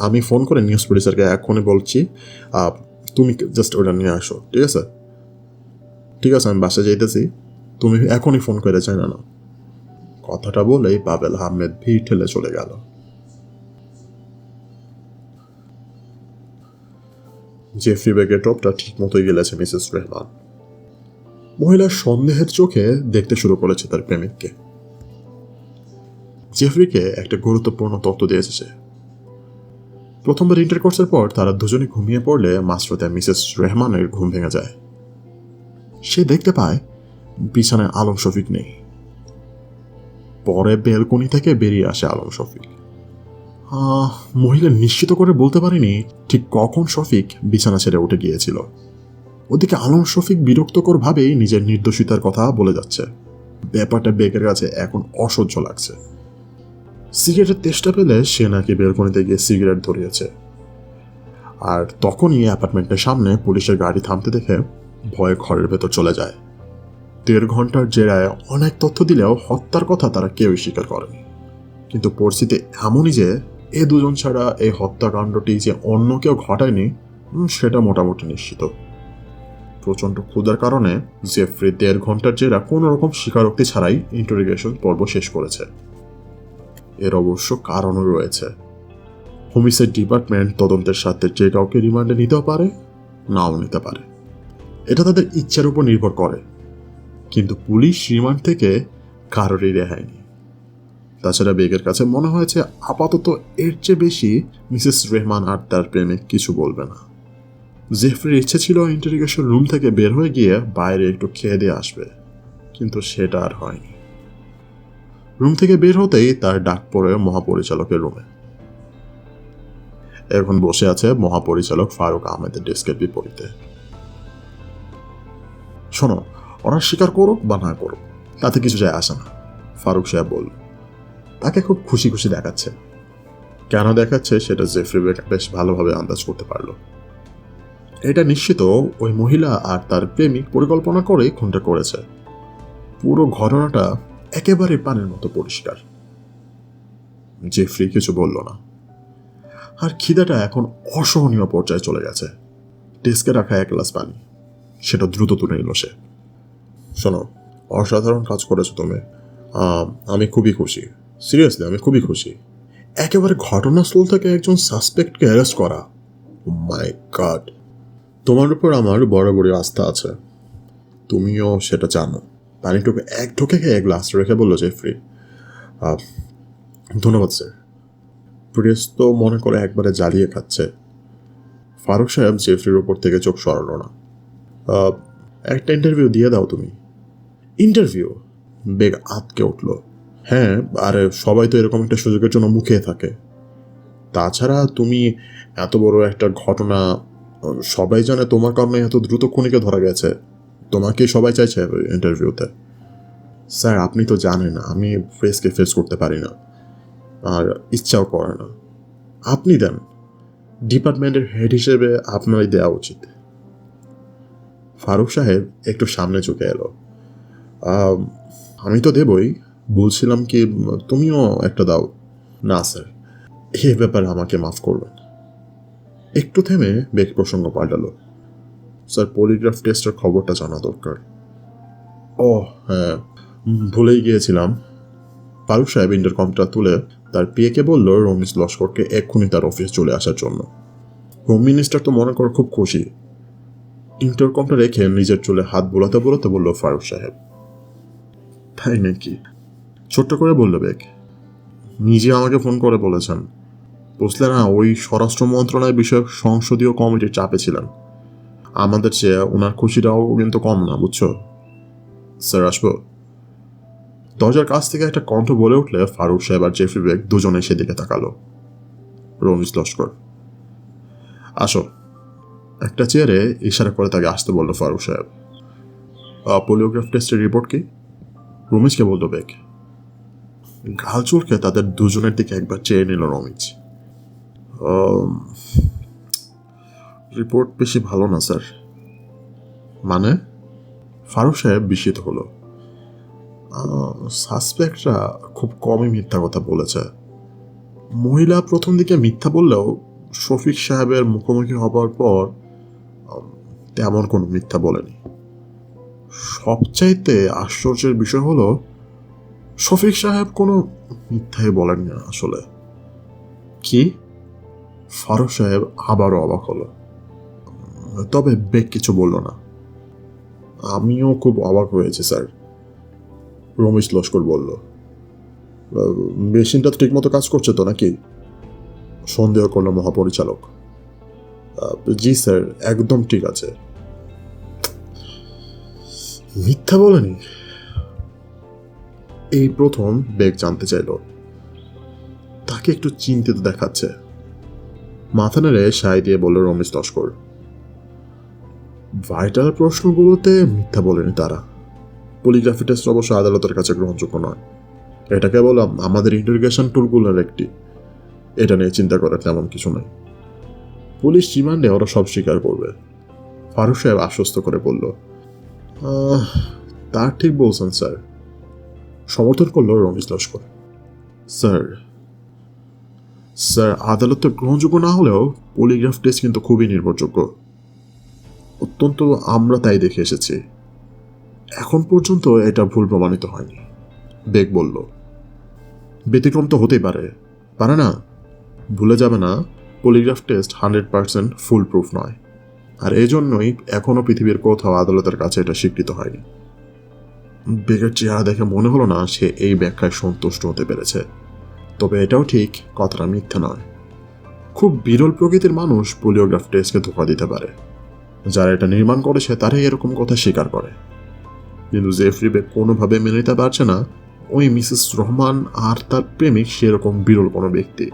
আমি ফোন করে নিউজ প্রডিউসারকে এখনই বলছি, তুমি জাস্ট ওটা নিয়ে আসো, ঠিক আছে? ঠিক আছে, আমি বাসায় যাইতেছি, তুমি এখনই ফোন করে চাই না। কথাটা বলেই পাবেল আহমেদ ভিড় ঠেলে চলে গেল। জেফরি বেগের টপটা ঠিক মতোই গেলেছে মিসেস রেহমান। মহিলার সন্দেহের চোখে দেখতে শুরু করেছে তার প্রেমিককে। জেফরিকে একটা গুরুত্বপূর্ণ তথ্য দিয়েছে সে। প্রথমবার ইন্টারকোর্সের পর তারা দুজনে ঘুমিয়ে পড়লে মাঝরাতে মিসেস রেহমানের ঘুম ভেঙে যায়। সে দেখতে পায় বিছানায় আলম শফিক নেই। পরে বেলকনি থেকে বেরিয়ে আসে আলম শফিক। মহিলা নিশ্চিত করে বলতে পারেনি ঠিক কখন শফিক বিছানা ছেড়ে উঠে গিয়েছিল। ওদিকে আলম শফিক বিরক্তকর ভাবেই নিজের নির্দোষিতার কথা বলে যাচ্ছে। ব্যাপারটা বেগের কাছে এখন অসহ্য লাগছে। সিগারেটের তেষ্টা পেলে সে নাকি বেলকনিতে গিয়ে সিগারেট ধরিয়েছে। আর তখনই অ্যাপার্টমেন্টের সামনে পুলিশের গাড়ি থামতে দেখে ভয়ে ঘরের ভেতর চলে যায়। 1.5 ঘন্টার জেরায় অনেক তথ্য দিলেও হত্যার কথা তারা কেউই স্বীকার করেনি। কিন্তু পরিস্থিতি এমনই যে এ দুজন ছাড়া এই হত্যাকাণ্ডটি যে অন্য কেউ ঘটায়নি সেটা মোটামুটি নিশ্চিত। প্রচণ্ড ক্ষুধার কারণে জেফরি 1.5 ঘন্টার জেরা কোনো রকম স্বীকারোক্তি ছাড়াই ইন্টারোগেশন পর্ব শেষ করেছে। এর অবশ্য কারণও রয়েছে। হোমিসাইড ডিপার্টমেন্ট তদন্তের সাথে যে কাউকে রিমান্ডে নিতেও পারে, নাও নিতে পারে, এটা তাদের ইচ্ছার উপর নির্ভর করে। কিন্তু পুলিশ রিমান্ড থেকে কারোরই রেহাই নেই। তাছাড়া বেগের কাছে মনে হয়েছে আপাতত এর চেয়ে বেশি মিসেস রেহমান আর তার প্রেমিক কিছু বলবে না। জেফরির ইচ্ছে ছিল ইন্টারোগেশন রুম থেকে বের হয়ে গিয়ে বাইরে একটু খেয়ে দিয়ে আসবে, কিন্তু সেটা আর হয়নি। রুম থেকে বের হতেই তার ডাক পড়ে মহাপরিচালকের রুমে। এখন বসে আছে মহাপরিচালক ফারুক আহমেদের ডেস্কের বিপরীতে। শোনো, ওরা স্বীকার করুক বা না করুক তাতে কিছু যায় আসে না, ফারুক সাহেব বলল। তাকে খুব খুশি খুশি দেখাচ্ছে। কেন দেখাচ্ছে সেটা জেফরি বেশ ভালোভাবে আন্দাজ করতে পারল। এটা নিশ্চিত ওই মহিলা আর তার প্রেমিক পরিকল্পনা করে খুনটা করেছে। পুরো ঘটনাটা একেবারে পানির মতো পরিষ্কার। জেফরি কিছু বলল না। আর খিদাটা এখন অসহনীয় পর্যায়ে চলে গেছে। ডেস্কে রাখা 1 গ্লাস পানি, সেটা দ্রুত তুলে নিল সে। শোনো, অসাধারণ কাজ করেছো তুমি। আমি খুবই খুশি, সিরিয়াসলি আমি খুবই খুশি। একেবারে ঘটনাস্থল থেকে একজন সাসপেক্টকে অ্যারেস্ট করা, মাই গড। তোমার উপর আমার বরাবরই আস্থা আছে, তুমিও সেটা জানো। পানিটুকু এক ঢোকে খেয়ে গ্লাস রেখে বললো জেফরি। ধন্যবাদ স্যার। প্রেস তো মনে করে একবারে জ্বালিয়ে খাচ্ছে। ফারুক সাহেব জেফরির উপর থেকে চোখ সরালো না। একটা ইন্টারভিউ দিয়ে দাও তুমি। ইন্টারভিউ? বেগ আটকে উঠল। হ্যাঁ, আরে সবাই তো এরকম একটা সুযোগের জন্য মুখিয়ে থাকে। তাছাড়া তুমি এত বড় একটা ঘটনা, সবাই জানে তোমার কারণে এত দ্রুত খুনিকে ধরা গেছে, তোমাকে সবাই চাইছে ইন্টারভিউতে। স্যার আপনি তো জানেন আমি ফেসকে ফেস করতে পারি না, আর ইচ্ছাও করে না। আপনি দেন, ডিপার্টমেন্টের হেড হিসেবে আপনারই দেওয়া উচিত। ফারুক সাহেব একটু সামনে ঝুঁকে এলো। আমি তো দেবই, বলছিলাম কি তুমিও একটা দাও। না স্যার, এই ব্যাপারে আমাকে মাফ করবেন। একটু থেমে বেগ প্রসঙ্গ পাল্টালো। স্যার পলিগ্রাফ টেস্টের খবরটা জানা দরকার। ও হ্যাঁ, ভুলেই গিয়েছিলাম। ফারুক সাহেব ইন্টারকমটা তুলে তার পিএকে বলল রমিজ লস্করকে এক্ষুনি তার অফিস চলে আসার জন্য। হোম মিনিস্টার তো মনে কর খুব খুশি। ইন্টারকমটা রেখে নিজের চুলে হাত বোলাতে বোলাতে বলল ফারুক সাহেব। তাই নাকি? ছোট্ট করে বলল বেগ। নিজে আমাকে ফোন করে বলেছেন। বুঝলে না, ওই স্বরাষ্ট্র মন্ত্রণালয় বিষয়ক সংসদীয় কমিটির চাপে ছিলেন। আমাদের চেয়ে ওনার খুশিটাও কিন্তু কম না, বুঝছো? স্যার আসবো? দরজার কাছ থেকে একটা কণ্ঠ বলে উঠলে ফারুক সাহেব আর জেফরি বেগ দুজনে সেদিকে তাকালো। রমিজ লস্কর। আসো। একটা চেয়ারে ইশারা করে তাকে আসতে বলল ফারুক সাহেব। পোলিওগ্রাফ টেস্টের রিপোর্ট কি? রমিজকে বলল বেগ। গাল চুলকে তাদের দুজনের দিকে একবার চেয়ে নিল রমিজ। রিপোর্ট বেশি ভালো না স্যার। মানে? ফারুক সাহেব বিস্মিত হলো। সাসপেক্টরা খুব কমই মিথ্যা কথা বলেছে। মহিলা প্রথম দিকে মিথ্যা বললেও শফিক সাহেবের মুখোমুখি হবার পর তেমন কোনো মিথ্যা বলেনি। সবচাইতে আশ্চর্যের বিষয় হলো শফিক সাহেব কোনো মিথ্যাই বলেননি আসলে। কি? ফারুক সাহেব আবারও অবাক হলো। তবে বেগ কিছু বলল না। আমিও খুব অবাক হয়েছি স্যার, রমেশ লস্কর বলল। মেশিনটা তো ঠিকমতো কাজ করছে তো নাকি? সন্দেহ করল মহাপরিচালক। জি স্যার, একদম ঠিক আছে। মিথ্যা বলেনি? এই প্রথম বেগ জানতে চাইল। তাকে একটু চিন্তিত দেখাচ্ছে। মাথা নেড়ে সায় দিয়ে বলল রমেশ লস্কর। ভাইটাল প্রশ্নগুলোতে মিথ্যা বলেনি তারা। পলিগ্রাফি টেস্ট অবশ্য আদালতের কাছে গ্রহণযোগ্য নয়। এটা কেবল আমাদের ইন্টারোগেশন টুলগুলোর একটি। এটা নিয়ে চিন্তা করার তেমন কিছু নাই। পুলিশ রিমান্ডে ওরা সব স্বীকার করবে। ফারুক সাহেব আশ্বস্ত করে বলল। তা ঠিক বলছেন স্যার, সমর্থন করল রমেশ লস্কর। স্যার স্যার আদালতে গ্রহণযোগ্য না হলেও পলিগ্রাফ টেস্ট কিন্তু খুবই নির্ভরযোগ্য। অত্যন্ত আমরা তাই দেখে এসেছি। এখন পর্যন্ত এটা ভুল প্রমাণিত হয়নি। বেগ বলল। ব্যতিক্রম তো হতেই পারে, পারে না? ভুলে যাবে না, পলিগ্রাফ টেস্ট 100% ফুল প্রুফ নয়। আর এই জন্যই এখনো পৃথিবীর কোথাও আদালতের কাছে এটা স্বীকৃত হয়নি। বেগের চেহারা দেখে মনে হলো না সে এই ব্যাখ্যায় সন্তুষ্ট হতে পেরেছে। তবে এটাও ঠিক, কথাটা মিথ্যা নয়। খুব বিরল প্রকৃতির মানুষ পলিওগ্রাফ টেস্টকে ধোঁকা দিতে পারে। যারা এটা নির্মাণ করেছে তারাই এরকম কথা স্বীকার করে। কিন্তু জেফরি বেগ কোনোভাবে মেনে নিতে পারছে না ওই মিসেস রহমান আর তার প্রেমিক সেরকম বিরল কোনো ব্যক্তি।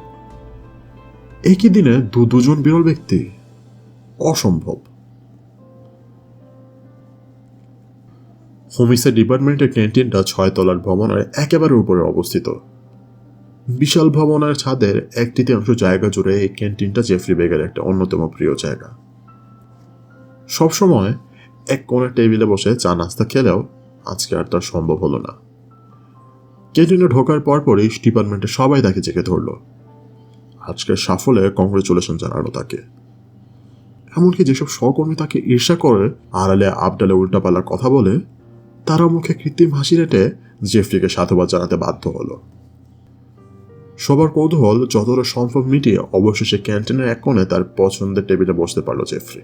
একই দিনে দুজন বিরল ব্যক্তি, অসম্ভব। হোমিসাইড ডিপার্টমেন্টের ক্যান্টিনটা 6 তলার ভবনের একেবারে উপরে অবস্থিত। বিশাল ভবনের ছাদের 1/3 জায়গা জুড়ে এই ক্যান্টিনটা জেফরি বেগের একটা অন্যতম প্রিয় জায়গা। সবসময় এক কোণের টেবিলে বসে চা নাস্তা খেলেও আজকে আর তার সম্ভব হলো না। ক্যান্টিনে ঢোকার পরপরই ডিপার্টমেন্টে সবাই তাকে জেগে ধরল। আজকের সাফল্যে কংগ্রেচুলেশন জানালো তাকে। এমনকি যেসব সহকর্মী তাকে ঈর্ষা করে আড়ালে আবডালে উল্টাপাল্লা কথা বলে, তারা মুখে কৃত্রিম হাসি রেটে জেফরিকে সাধুবাদ জানাতে বাধ্য হলো। সবার কৌতূহল যতটা সম্ভব মিটিয়ে অবশেষে ক্যান্টিনের এক কোণে তার পছন্দের টেবিলে বসতে পারল জেফরি।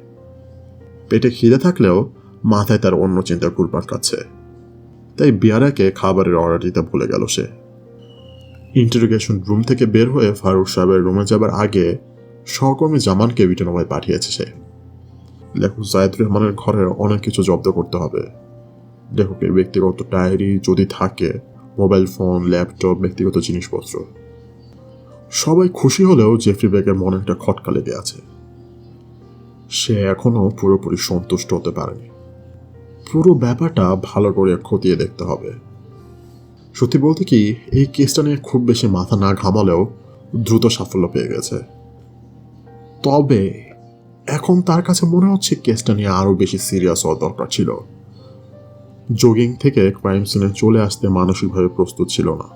পেটে খিদে থাকলেও মাথায় তার অন্য চিন্তা ঘুরপাক খাচ্ছে। তাই বিয়ারাকে খাবারের অর্ডার দিতে ভুলে গেল সে। ইন্টারোগেশন রুম থেকে বের হয়ে ফারুক সাহেবের রুমে যাবার আগে সহকর্মী জামানকে বিটনবাই পাঠিয়েছে সে। লেখক জায়েদুর রহমানের ঘরের অনেক কিছু জব্দ করতে হবে। লেখকের ব্যক্তিগত ডায়েরি যদি থাকে, মোবাইল ফোন, ল্যাপটপ, ব্যক্তিগত জিনিসপত্র। সবাই খুশি হলেও জেফরি বেগের মনে একটা খটকা লেগে আছে। সে এখনো পুরোপুরি সন্তুষ্ট হতে পারেনি। পুরো ব্যাপারটা ভালো করে খতিয়ে দেখতে হবে। সত্যি বলতে কি, এই কেসটা নিয়ে খুব বেশি মাথা না ঘামালেও দ্রুত সাফল্য পেয়ে গেছে। তবে এখন তার কাছে মনে হচ্ছে কেসটা নিয়ে আরো বেশি সিরিয়াস হওয়া দরকার ছিল। জগিং থেকে ক্রাইম সিনে চলে আসতে মানসিকভাবে প্রস্তুত ছিল না।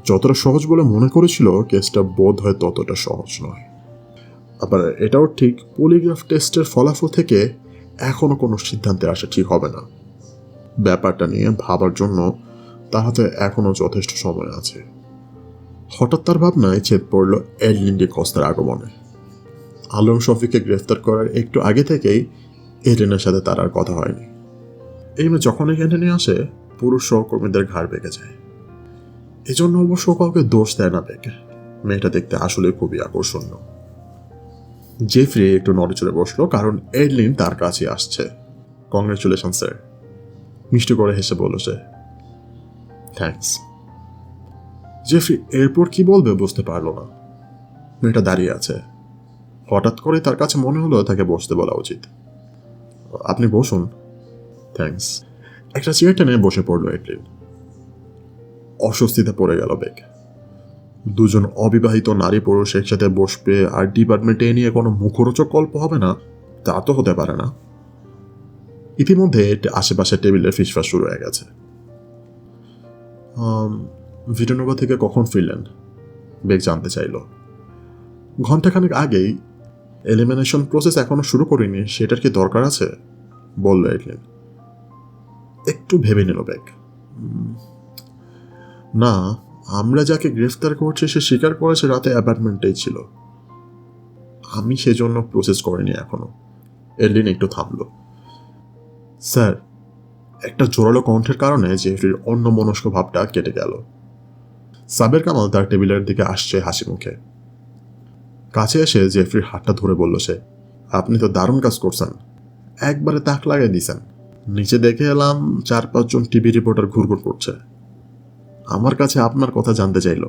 যতটা সহজ বলে মনে করেছিল, কেসটা বোধ হয় ততটা সহজ নয়। আবার এটাও ঠিক, পলিগ্রাফ টেস্টের ফলাফল থেকে এখনো কোনো সিদ্ধান্তে আসা ঠিক হবে না। ব্যাপারটা নিয়ে ভাবার জন্য তার হাতে এখনো যথেষ্ট সময় আছে। হঠাৎ তার ভাবনায় ছেদ পড়ল এডলিন ডি কস্তার আগমনে। আলম শফিককে গ্রেফতার করার একটু আগে থেকেই এডলিনের সাথে তার আর কথা হয়নি। এই মেয়ে যখনই ক্যান্টিনে আসে, পুরুষ সহকর্মীদের ঘাড় বেঁকে যায়। এজন্য অবশ্য কাউকে দোষ দেয় না বেঁকে। মেয়েটা দেখতে আসলে খুবই আকর্ষণীয়। জেফরি একটু নড়ে চড়ে বসলো, কারণ এডলিন তার কাছে আসছে। কংগ্রেচুলেশন স্যার, মিষ্টি করে হেসে বলল সে। থ্যাঙ্কস। জেফরি এরপর কি বলবে বুঝতে পারল না। মেয়েটা দাঁড়িয়ে আছে, হঠাৎ করে তার কাছে মনে হলো তাকে বসতে বলা উচিত। আপনি বসুন। থ্যাঙ্কস। একটা চেয়ার টেনে বসে পড়ল এডলিন। অস্বস্তিতে পড়ে গেল বেগ। দুজন অবিবাহিত নারী পুরুষ একসাথে বসবে আর ডিপার্টমেন্টে নিয়ে কোনো মুখরোচক গল্প হবে না, তা তো হতে পারে না। ইতিমধ্যে আশেপাশে টেবিলের ফিসফাস শুরু হয়ে গেছে। ভিটানোভা থেকে কখন ফিরলেন? বেগ জানতে চাইল। ঘন্টাখানেক আগেই। এলিমিনেশন প্রসেস এখনো শুরু করিনি, সেটার কি দরকার আছে? বলল এডলিন। একটু ভেবে নিল বেগ। না, আমরা যাকে গ্রেফতার করছি সে স্বীকার করেছে রাতে অ্যাপার্টমেন্টেই ছিল। আমি সেজন্য প্রসেস করিনি এখনো। এডলিন একটু থামল। স্যার, একটা জোরালো কণ্ঠের কারণে জেফরির অন্য মনস্ক ভাবটা কেটে গেল। সাবের কামাল তার টেবিলের দিকে আসছে হাসি মুখে। কাছে এসে জেফরির হাতটা ধরে বলল সে, আপনি তো দারুণ কাজ করছেন, একবারে তাক লাগিয়ে দিছেন। নিচে দেখে এলাম 4-5 জন টিভি রিপোর্টার ঘুরঘুর করছে, আমার কাছে আপনার কথা জানতে চাইল।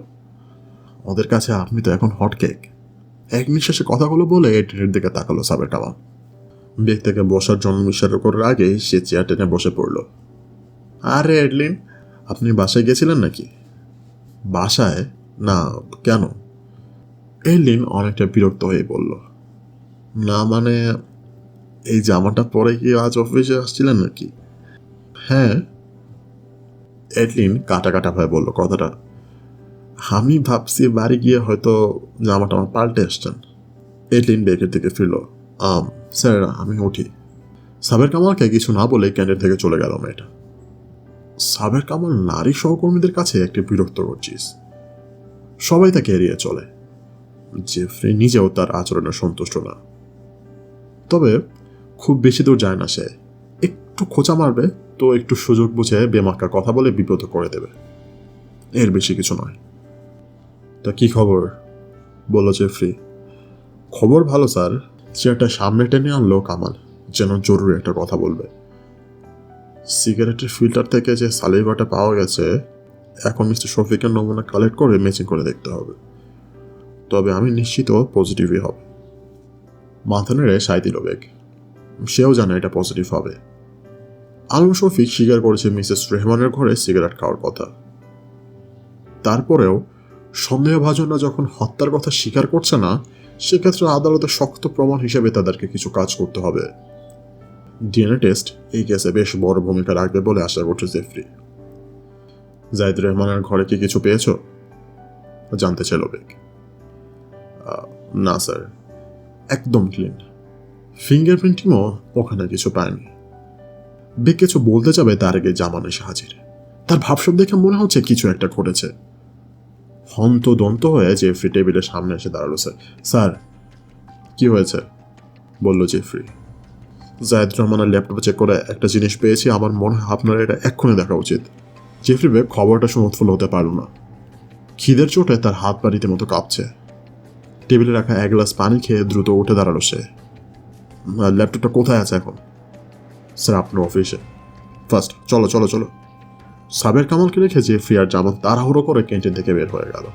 ওদের কাছে আপনি তো এখন হট কেক। এক নিঃশ্বাসে কথাগুলো বলে এডলিনের দিকে তাকালো সাবের কামাল। বেগ থেকে বসার জন্য ইশারা করার আগেই সে চেয়ার টেনে বসে পড়ল। আরে এডলিন, আপনি বাসায় গেছিলেন নাকি? বাসায়? না, কেন? এডলিন অনেকটা বিরক্ত হয়ে বলল, না মানে, এই জামাটা পরে কি আজ অফিসে আসছিলেন নাকি? হ্যাঁ। এডলিন কাটা কাটা ভয়ে বলল কথাটা। আমি ভাবছি বাড়ি গিয়ে হয়তো জামাটা আমার পাল্টে আসছেন। এডলিন বেগের দিকে ফিরল। স্যার, আমি উঠি। সাবের কামালকে কিছু না বলে ক্যান্টিন থেকে চলে গেল মেয়েটা। সাবের কামাল নারী সহকর্মীদের কাছে একটি বিরক্ত করছিস। সবাই তাকে এড়িয়ে চলে। জেফ্রি নিজেও তার আচরণে সন্তুষ্ট না। তবে খুব বেশি দূর যায় না সে। একটু খোঁচা মারবে তো একটু সুযোগ বুঝে বেমাক্কা কথা বলে বিব্রত করে দেবে, এর বেশি কিছু নয়। তা কি খবর? বলল জেফ্রি। খবর ভালো স্যার। চেয়ারটা সামনে টেনে আনলো কামাল, যেন জরুরি একটা কথা বলবে। সিগারেটের ফিল্টার থেকে যে সালিভাটা পাওয়া গেছে, এখন মিস্টার শফিকের নমুনা কালেক্ট করে ম্যাচিং করে দেখতে হবে। তবে আমি নিশ্চিত পজিটিভই হবে। মাথা নেড়ে সায় দিল বেগ। সেও জানে এটা পজিটিভ হবে। আলম শফিক স্বীকার করেছে মিসেস রেহমানের ঘরে সিগারেট খাওয়ার কথা। তারপরেও সন্দেহভাজনরা যখন হত্যার কথা স্বীকার করছে না, সেক্ষেত্রে আদালতে শক্ত প্রমাণ হিসেবে তাদেরকে কিছু কাজ করতে হবে। ডিএনএ টেস্ট এই কেসে বেশ বড় ভূমিকা রাখবে বলে আশা করছে জেফরি। জাহিদ রহমানের ঘরে কি কিছু পেয়েছ? জানতে চাইল বেগ। না স্যার, একদম ক্লিন। ফিঙ্গারপ্রিন্টিংও ওখানে কিছু পায়নি। বেগ কিছু বলতে যাবে তার আগে জামান এসে হাজির। তার ভাবসাব দেখে মনে হচ্ছে কিছু একটা ঘটেছে। হন্তদন্ত হয়ে জেফরি টেবিলের সামনে এসে দাঁড়ালো। স্যার, কি হয়েছে? বলল জেফরি। জায়েদ রহমানের ল্যাপটপে চেক করে একটা জিনিস পেয়েছি, আমার মনে হয় আপনার এটা এক্ষুনি দেখা উচিত। জেফরি বেগ খবরটা শুনে উৎফুল্ল হতে পারল না। খিদের চোটে তার হাত পা রীতিমতো কাঁপছে। টেবিলে রাখা এক গ্লাস পানি খেয়ে দ্রুত উঠে দাঁড়ালো সে। ল্যাপটপটা কোথায় আছে এখন? স্যার, আপনার অফিসে। ফার্স্ট চলো চলো চলো। সাবের কামালকে রেখে জেফরি আর জামান তাড়াহুড়ো করে ক্যান্টিন থেকে বের হয়ে গেল।